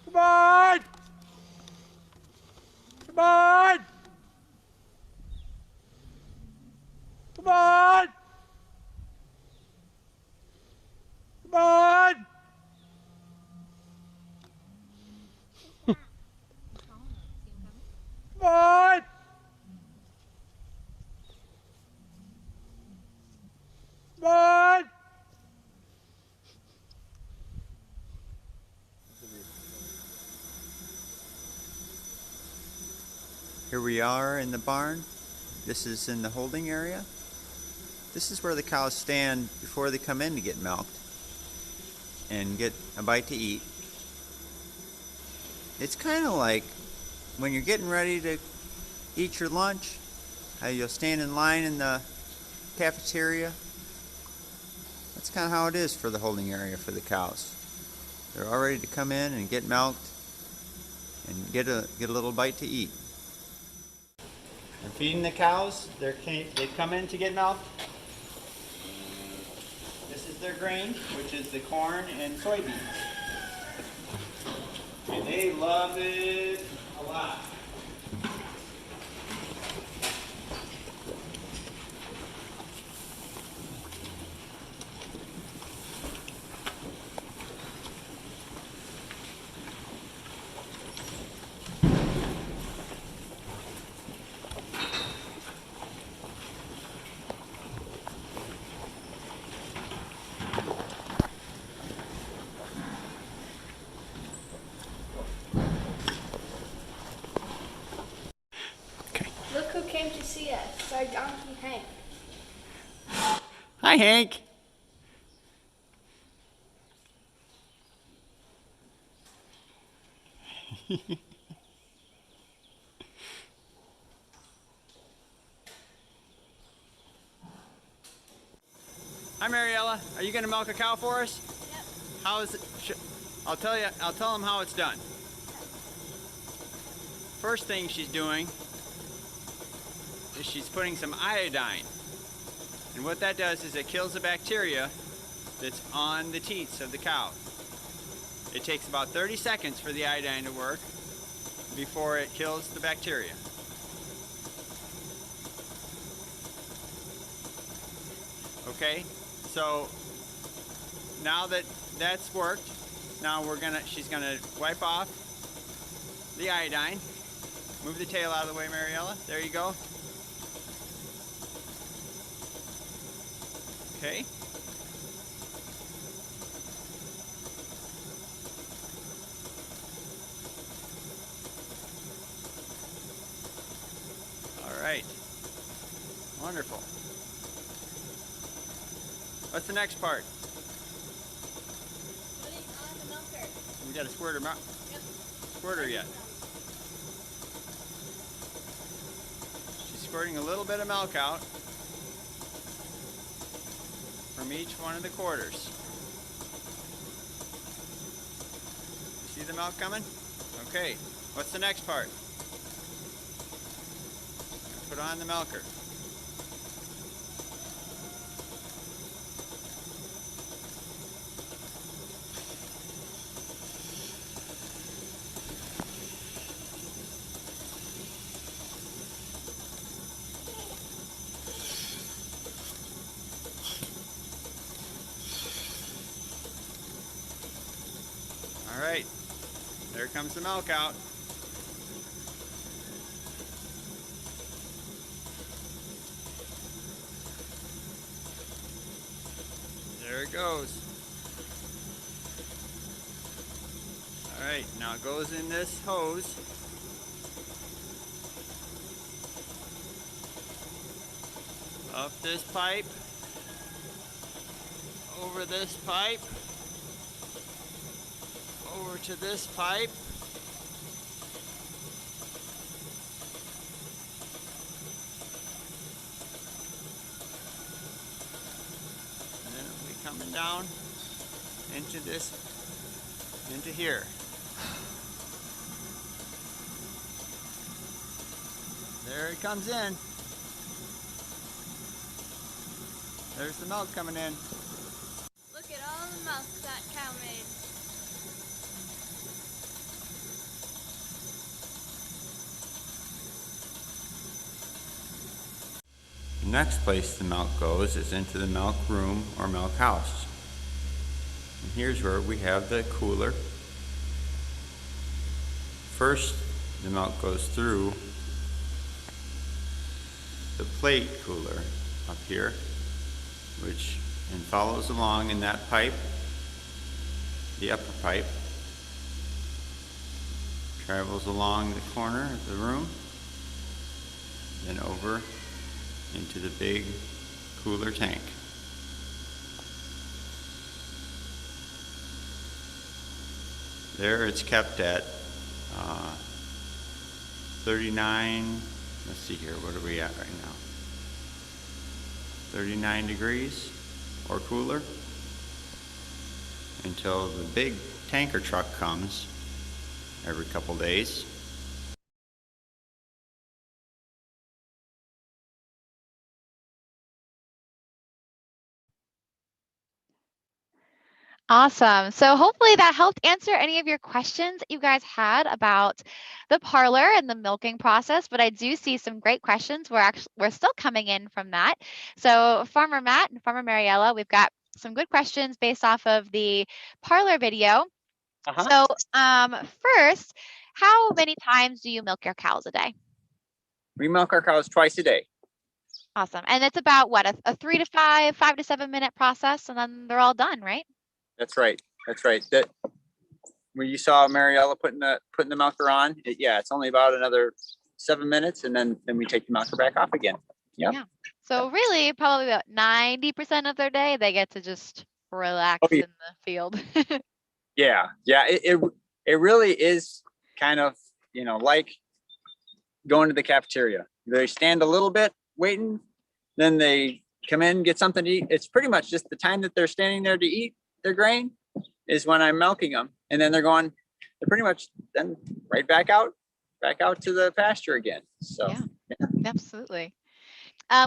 Come on! Come on! Come on! Come on! Come on! Come on! Here we are in the barn. This is in the holding area. This is where the cows stand before they come in to get milked and get a bite to eat. It's kind of like when you're getting ready to eat your lunch, how you'll stand in line in the cafeteria. That's kind of how it is for the holding area for the cows. They're all ready to come in and get milked and get a little bite to eat. I'm feeding the cows. They come in to get milked. This is their grain, which is the corn and soybeans. And they love it a lot. Look who came to see us. It's our donkey Hank. Hi, Hank. Hi, Mariella. Are you gonna milk a cow for us? Yep. How is it? I'll tell them how it's done. First thing she's doing is she's putting some iodine. And what that does is it kills the bacteria that's on the teats of the cow. It takes about 30 seconds for the iodine to work before it kills the bacteria. Okay, so now that that's worked, now she's gonna wipe off the iodine. Move the tail out of the way, Mariella. There you go. Okay. All right. Wonderful. What's the next part? Putting on the milker. We got a squirter. Yep. Squirter yet? She's squirting a little bit of milk out from each one of the quarters. You see the milk coming? Okay. What's the next part? Put on the milker. All right, there comes the milk out. There it goes. All right, now it goes in this hose. Up this pipe, over this pipe, over to this pipe. And then it'll be coming down into here. There it comes in. There's the milk coming in. Look at all the milk that cow made. The next place the milk goes is into the milk room or milk house. And here's where we have the cooler. First, the milk goes through the plate cooler up here, which and follows along in that pipe, the upper pipe, travels along the corner of the room, then over into the big cooler tank. There it's kept at 39, let's see here, what are we at right now? 39 degrees or cooler until the big tanker truck comes every couple days. Awesome. So hopefully that helped answer any of your questions that you guys had about the parlor and the milking process. But I do see some great questions. We're still coming in from that. So Farmer Matt and Farmer Mariella, we've got some good questions based off of the parlor video. So first, how many times do you milk your cows a day? We milk our cows twice a day. Awesome. And it's about what, a 3 to 5 to 7 minute process, and then they're all done, right? That's right. That's right. That when you saw Mariella putting the milker on, it's only about another 7 minutes, and then we take the milker back off again. Yep. Yeah. So really, probably about 90% of their day, they get to just relax in the field. Yeah. It really is kind of, like going to the cafeteria. They stand a little bit waiting, then they come in, get something to eat. It's pretty much just the time that they're standing there to eat their grain is when I'm milking them. And then they're pretty much then right back out to the pasture again. So Yeah. Absolutely.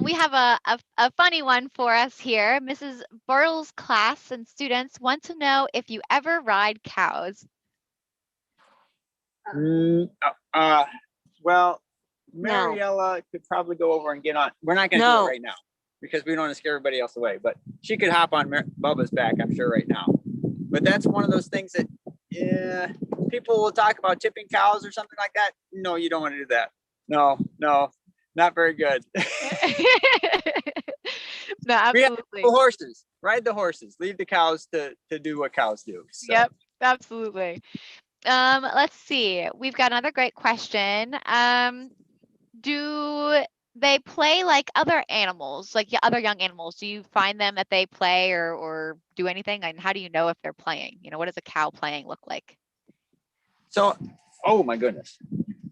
We have a funny one for us here. Mrs. Burrell's class and students want to know if you ever ride cows. Well, No. Mariella could probably go over and get on. We're not going to do No. it right now because we don't want to scare everybody else away. But she could hop on Bubba's back, I'm sure, right now. But that's one of those things that, yeah, people will talk about tipping cows or something like that. No, you don't want to do that. No, not very good. No, absolutely. Horses, ride the horses. Leave the cows to do what cows do. So. Yep, absolutely. Let's see. We've got another great question. Do they play like other animals, like other young animals? Do you find them that they play or do anything? And how do you know if they're playing? You know, what does a cow playing look like? So, oh my goodness.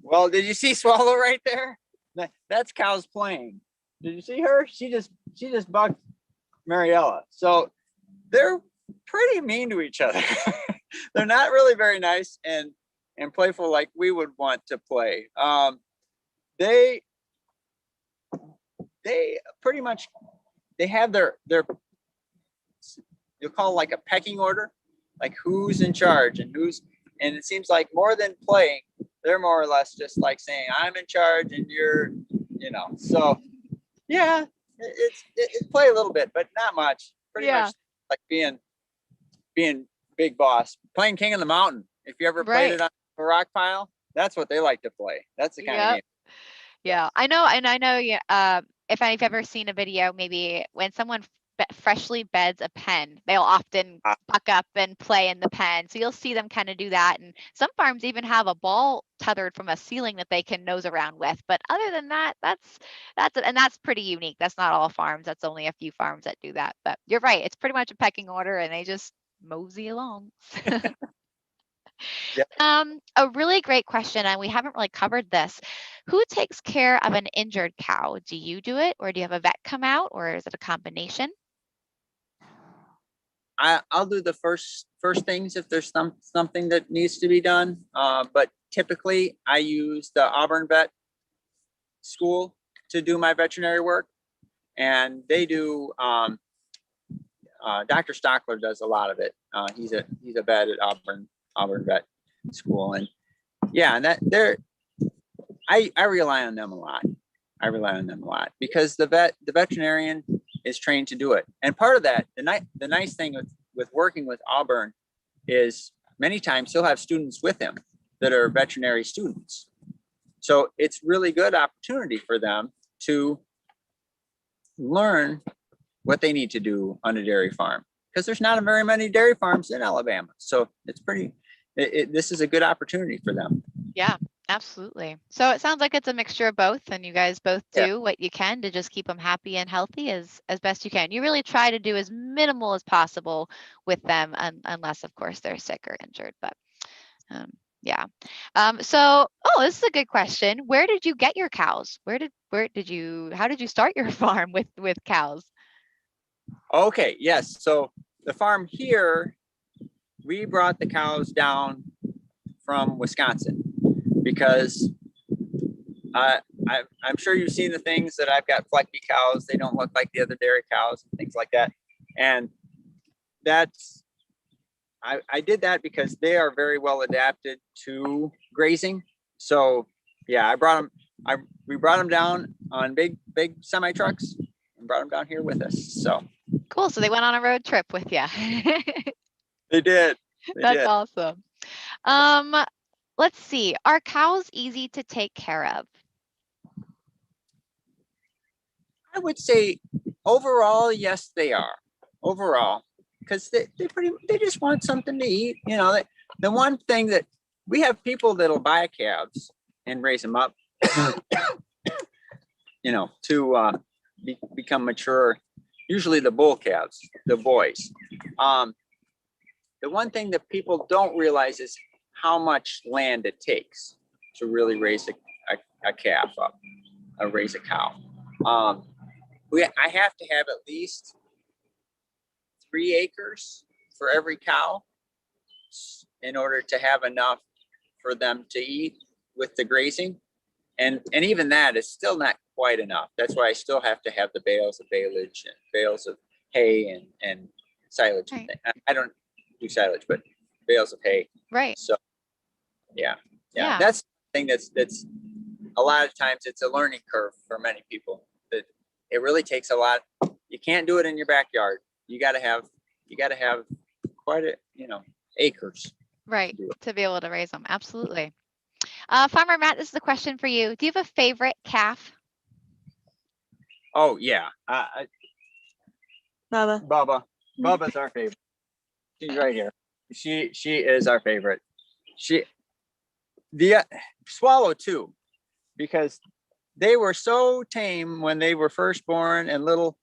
Well, did you see Swallow right there? That's cows playing. Did you see her? She just bucked Mariella. So they're pretty mean to each other. They're not really very nice and playful like we would want to play. They pretty much, they have their you'll call like a pecking order, like who's in charge and it seems like more than playing, they're more or less just like saying, I'm in charge and you're, so yeah, it's play a little bit, but not much. Pretty much like being big boss, playing King of the Mountain. If you ever played it on a rock pile, that's what they like to play. That's the kind of game. Yeah, I know, and I know. Yeah, if I've ever seen a video, maybe when someone freshly beds a pen, they'll often buck up and play in the pen. So you'll see them kind of do that, and some farms even have a ball tethered from a ceiling that they can nose around with. But other than that, that's pretty unique. That's not all farms. That's only a few farms that do that. But you're right. It's pretty much a pecking order, and they just mosey along. A really great question, and we haven't really covered this. Who takes care of an injured cow? Do you do it, or do you have a vet come out, or is it a combination? I'll do the first things if there's something that needs to be done. But typically I use the Auburn vet school to do my veterinary work, and they do. Dr. Stockler does a lot of it. He's a vet at Auburn vet school, and yeah, and I rely on them a lot. Because the veterinarian is trained to do it. And part of that, the nice thing with working with Auburn is many times he'll have students with him that are veterinary students. So it's really good opportunity for them to learn what they need to do on a dairy farm, because there's not very many dairy farms in Alabama. So it's this is a good opportunity for them. Yeah, absolutely. So it sounds like it's a mixture of both, and you guys both do what you can to just keep them happy and healthy as best you can. You really try to do as minimal as possible with them, unless of course they're sick or injured. But yeah. This is a good question. Where did you get your cows? How did you start your farm with cows? Okay, yes. So the farm here, we brought the cows down from Wisconsin because I'm sure you've seen the things that I've got flecky cows. They don't look like the other dairy cows and things like that. And I did that because they are very well adapted to grazing. So yeah, we brought them down on big semi trucks and brought them down here with us. So cool. So they went on a road trip with you. They did. That's awesome. Let's see. Are cows easy to take care of? I would say overall, yes, they are. Overall, because they just want something to eat. The one thing that we have people that'll buy calves and raise them up, to become mature. Usually the bull calves, the boys. The one thing that people don't realize is how much land it takes to really raise a calf up, or raise a cow. I have to have at least 3 acres for every cow in order to have enough for them to eat with the grazing. And even that is still not quite enough. That's why I still have to have the bales of baleage and bales of hay and silage. Right. I don't do silage, but bales of hay. Right. So yeah. Yeah. That's the thing that's a lot of times it's a learning curve for many people. That it really takes a lot. You can't do it in your backyard. You got to have quite a, acres. Right. To be able to raise them. Absolutely. Farmer Matt, this is a question for you. Do you have a favorite calf? Oh yeah. Bubba. Bubba's our favorite. She's right here. She is our favorite. The Swallow too, because they were so tame when they were first born and little.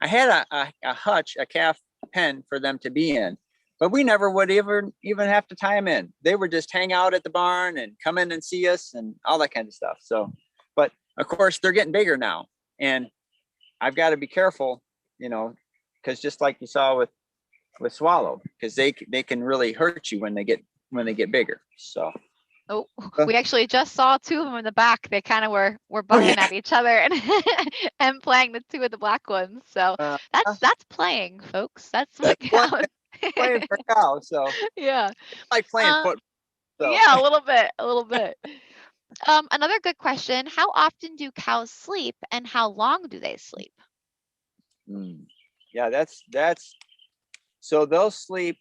I had a hutch, a calf pen for them to be in, but we never would even have to tie them in. They would just hang out at the barn and come in and see us and all that kind of stuff. So, but of course they're getting bigger now, and I've got to be careful, because just like you saw with Swallow, because they can really hurt you when they get bigger. So. Oh, we actually just saw 2 of them in the back. They kind of were bucking at each other and and playing, the 2 of the black ones. So that's playing, folks. That's what counts. Playing for cows. So yeah, it's like playing football. So. Yeah, a little bit. Another good question: how often do cows sleep, and how long do they sleep? Yeah, that's so they'll sleep.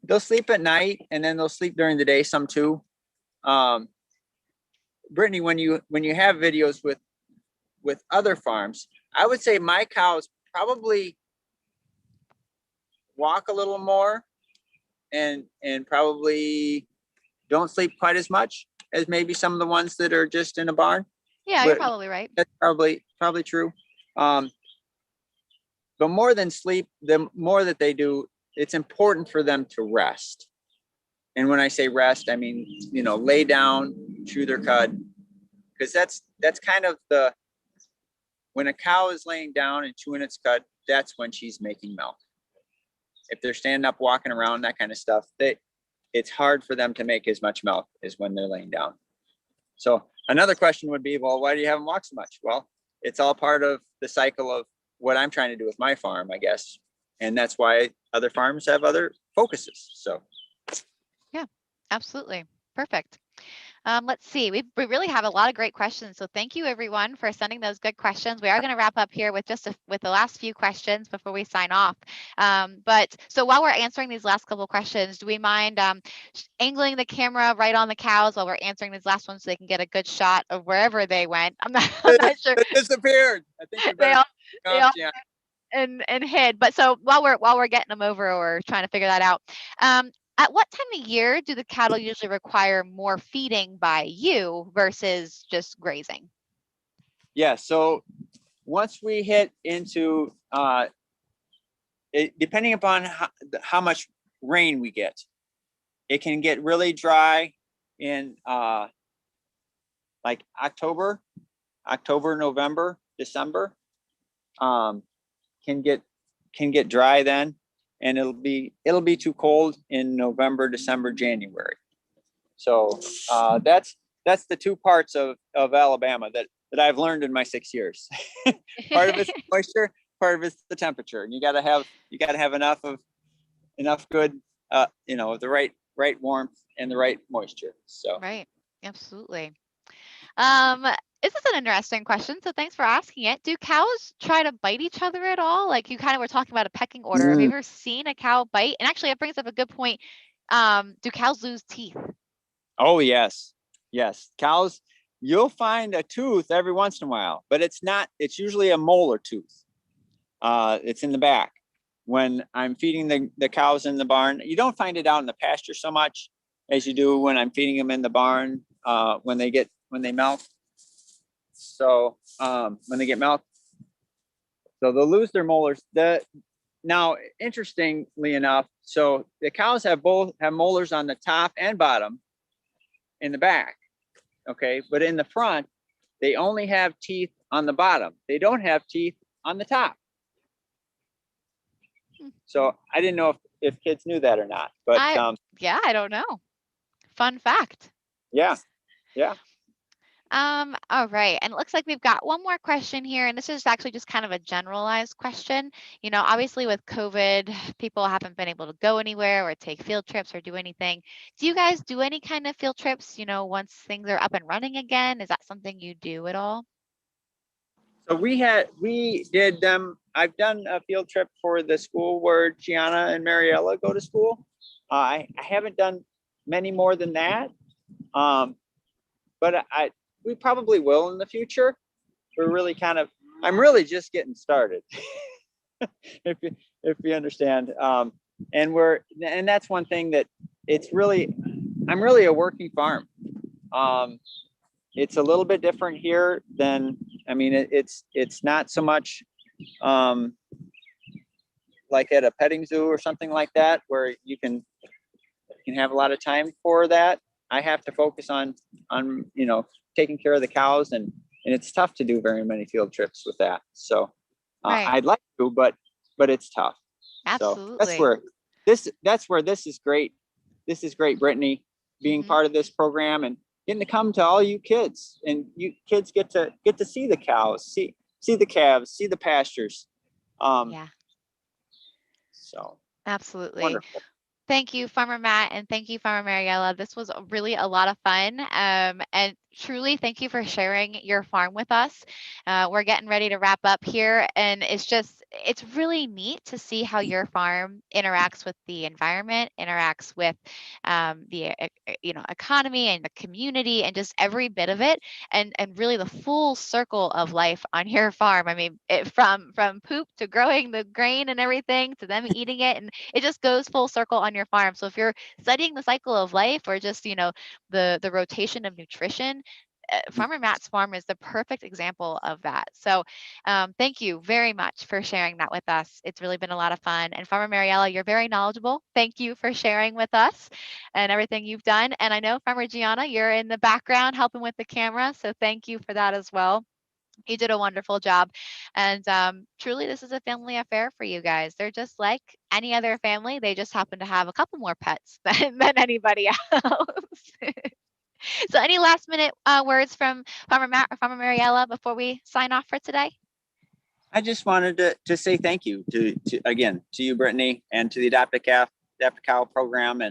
They'll sleep at night, and then they'll sleep during the day some too. Brittany, when you have videos with other farms, I would say my cows probably walk a little more and probably don't sleep quite as much as maybe some of the ones that are just in a barn. Yeah, you're probably right. That's probably true. But more than sleep, the more that they do, it's important for them to rest. And when I say rest, I mean, lay down, chew their cud, because that's kind of when a cow is laying down and chewing its cud, that's when she's making milk. If they're standing up, walking around, that kind of stuff, it's hard for them to make as much milk as when they're laying down. So another question would be, well, why do you have them walk so much? Well, it's all part of the cycle of what I'm trying to do with my farm, I guess. And that's why other farms have other focuses. So. Yeah, absolutely. Perfect. Let's see. We really have a lot of great questions. So thank you everyone for sending those good questions. We are going to wrap up here with with the last few questions before we sign off. But so while we're answering these last couple of questions, do we mind angling the camera right on the cows while we're answering these last ones so they can get a good shot of wherever they went? I'm not sure. They disappeared. I think they all and hid. But so while we're getting them over or trying to figure that out, at what time of year do the cattle usually require more feeding by you versus just grazing? Yeah, so once we hit into depending upon how much rain we get, it can get really dry in like October, November, December. Can get dry then, and it'll be too cold in November, December, January. So that's the 2 parts of Alabama that I've learned in my 6 years. Part of it's moisture, part of it's the temperature, and you got to have enough good the right warmth and the right moisture. So right, absolutely. This is an interesting question, so thanks for asking it. Do cows try to bite each other at all? Like you kind of were talking about a pecking order. Have you ever seen a cow bite? And actually, it brings up a good point. Do cows lose teeth? Oh, yes. Cows, you'll find a tooth every once in a while, but it's usually a molar tooth. It's in the back. When I'm feeding the cows in the barn, you don't find it out in the pasture so much as you do when I'm feeding them in the barn, when they milk. So when they get milk, so they'll lose their molars. Now, interestingly enough, so the cows have molars on the top and bottom in the back. Okay, but in the front, they only have teeth on the bottom. They don't have teeth on the top. So I didn't know if kids knew that or not, but yeah, I don't know. Fun fact. yeah. All right. And it looks like we've got one more question here. And this is actually just kind of a generalized question. You know, obviously with COVID, people haven't been able to go anywhere or take field trips or do anything. Do you guys do any kind of field trips, you know, once things are up and running again? Is that something you do at all? So we did I've done a field trip for the school where Gianna and Mariella go to school. I haven't done many more than that. But we probably will in the future. We're really I'm really just getting started. if you understand. And that's one thing that I'm really a working farm. It's a little bit different here than, I mean, it's not so much like at a petting zoo or something like that, where you can have a lot of time for that. I have to focus on taking care of the cows, and it's tough to do very many field trips with that. So Right. I'd like to, but it's tough. Absolutely. So that's where this is great. This is great, Brittany, being part of this program and getting to come to all you kids, and you kids get to see the cows, see the calves, see the pastures. Yeah. So Absolutely. wonderful. Thank you, Farmer Matt, and thank you, Farmer Mariella. This was really a lot of fun. And truly, thank you for sharing your farm with us. We're getting ready to wrap up here, and it's really neat to see how your farm interacts with the environment, interacts with the economy and the community, and just every bit of it, and really the full circle of life on your farm. I mean, from poop to growing the grain and everything to them eating it, and it just goes full circle on your farm. So if you're studying the cycle of life, or just the rotation of nutrition, Farmer Matt's farm is the perfect example of that. So thank you very much for sharing that with us. It's really been a lot of fun. And Farmer Mariella, you're very knowledgeable. Thank you for sharing with us and everything you've done. And I know Farmer Gianna, you're in the background helping with the camera. So thank you for that as well. You did a wonderful job. And truly, this is a family affair for you guys. They're just like any other family. They just happen to have a couple more pets than anybody else. So any last minute words from Farmer Matt or Farmer Mariella before we sign off for today? I just wanted to say thank you to you, Brittany, and to the Adopt a Cow program,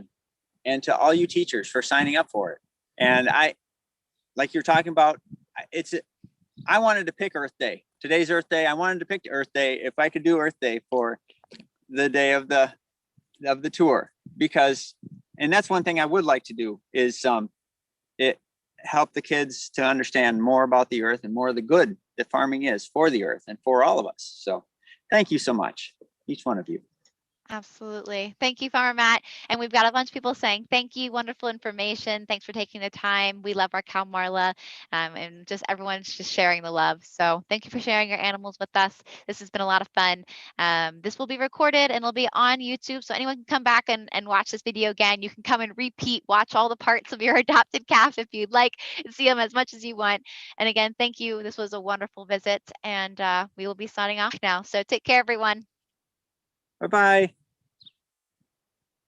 and to all you teachers for signing up for it. And like you're talking about, I wanted to pick Earth Day. Today's Earth Day. I wanted to pick Earth Day if I could do Earth Day for the day of the tour, because, and that's one thing I would like to do is it help the kids to understand more about the earth and more of the good that farming is for the earth and for all of us. So thank you so much, each one of you. Absolutely. Thank you, Farmer Matt. And we've got a bunch of people saying, thank you, wonderful information. Thanks for taking the time. We love our cow Marla, and just everyone's just sharing the love. So thank you for sharing your animals with us. This has been a lot of fun. This will be recorded and it'll be on YouTube. So anyone can come back and watch this video again. You can come and repeat, watch all the parts of your adopted calf if you'd like, and see them as much as you want. And again, thank you. This was a wonderful visit, and we will be signing off now. So take care, everyone. Bye-bye.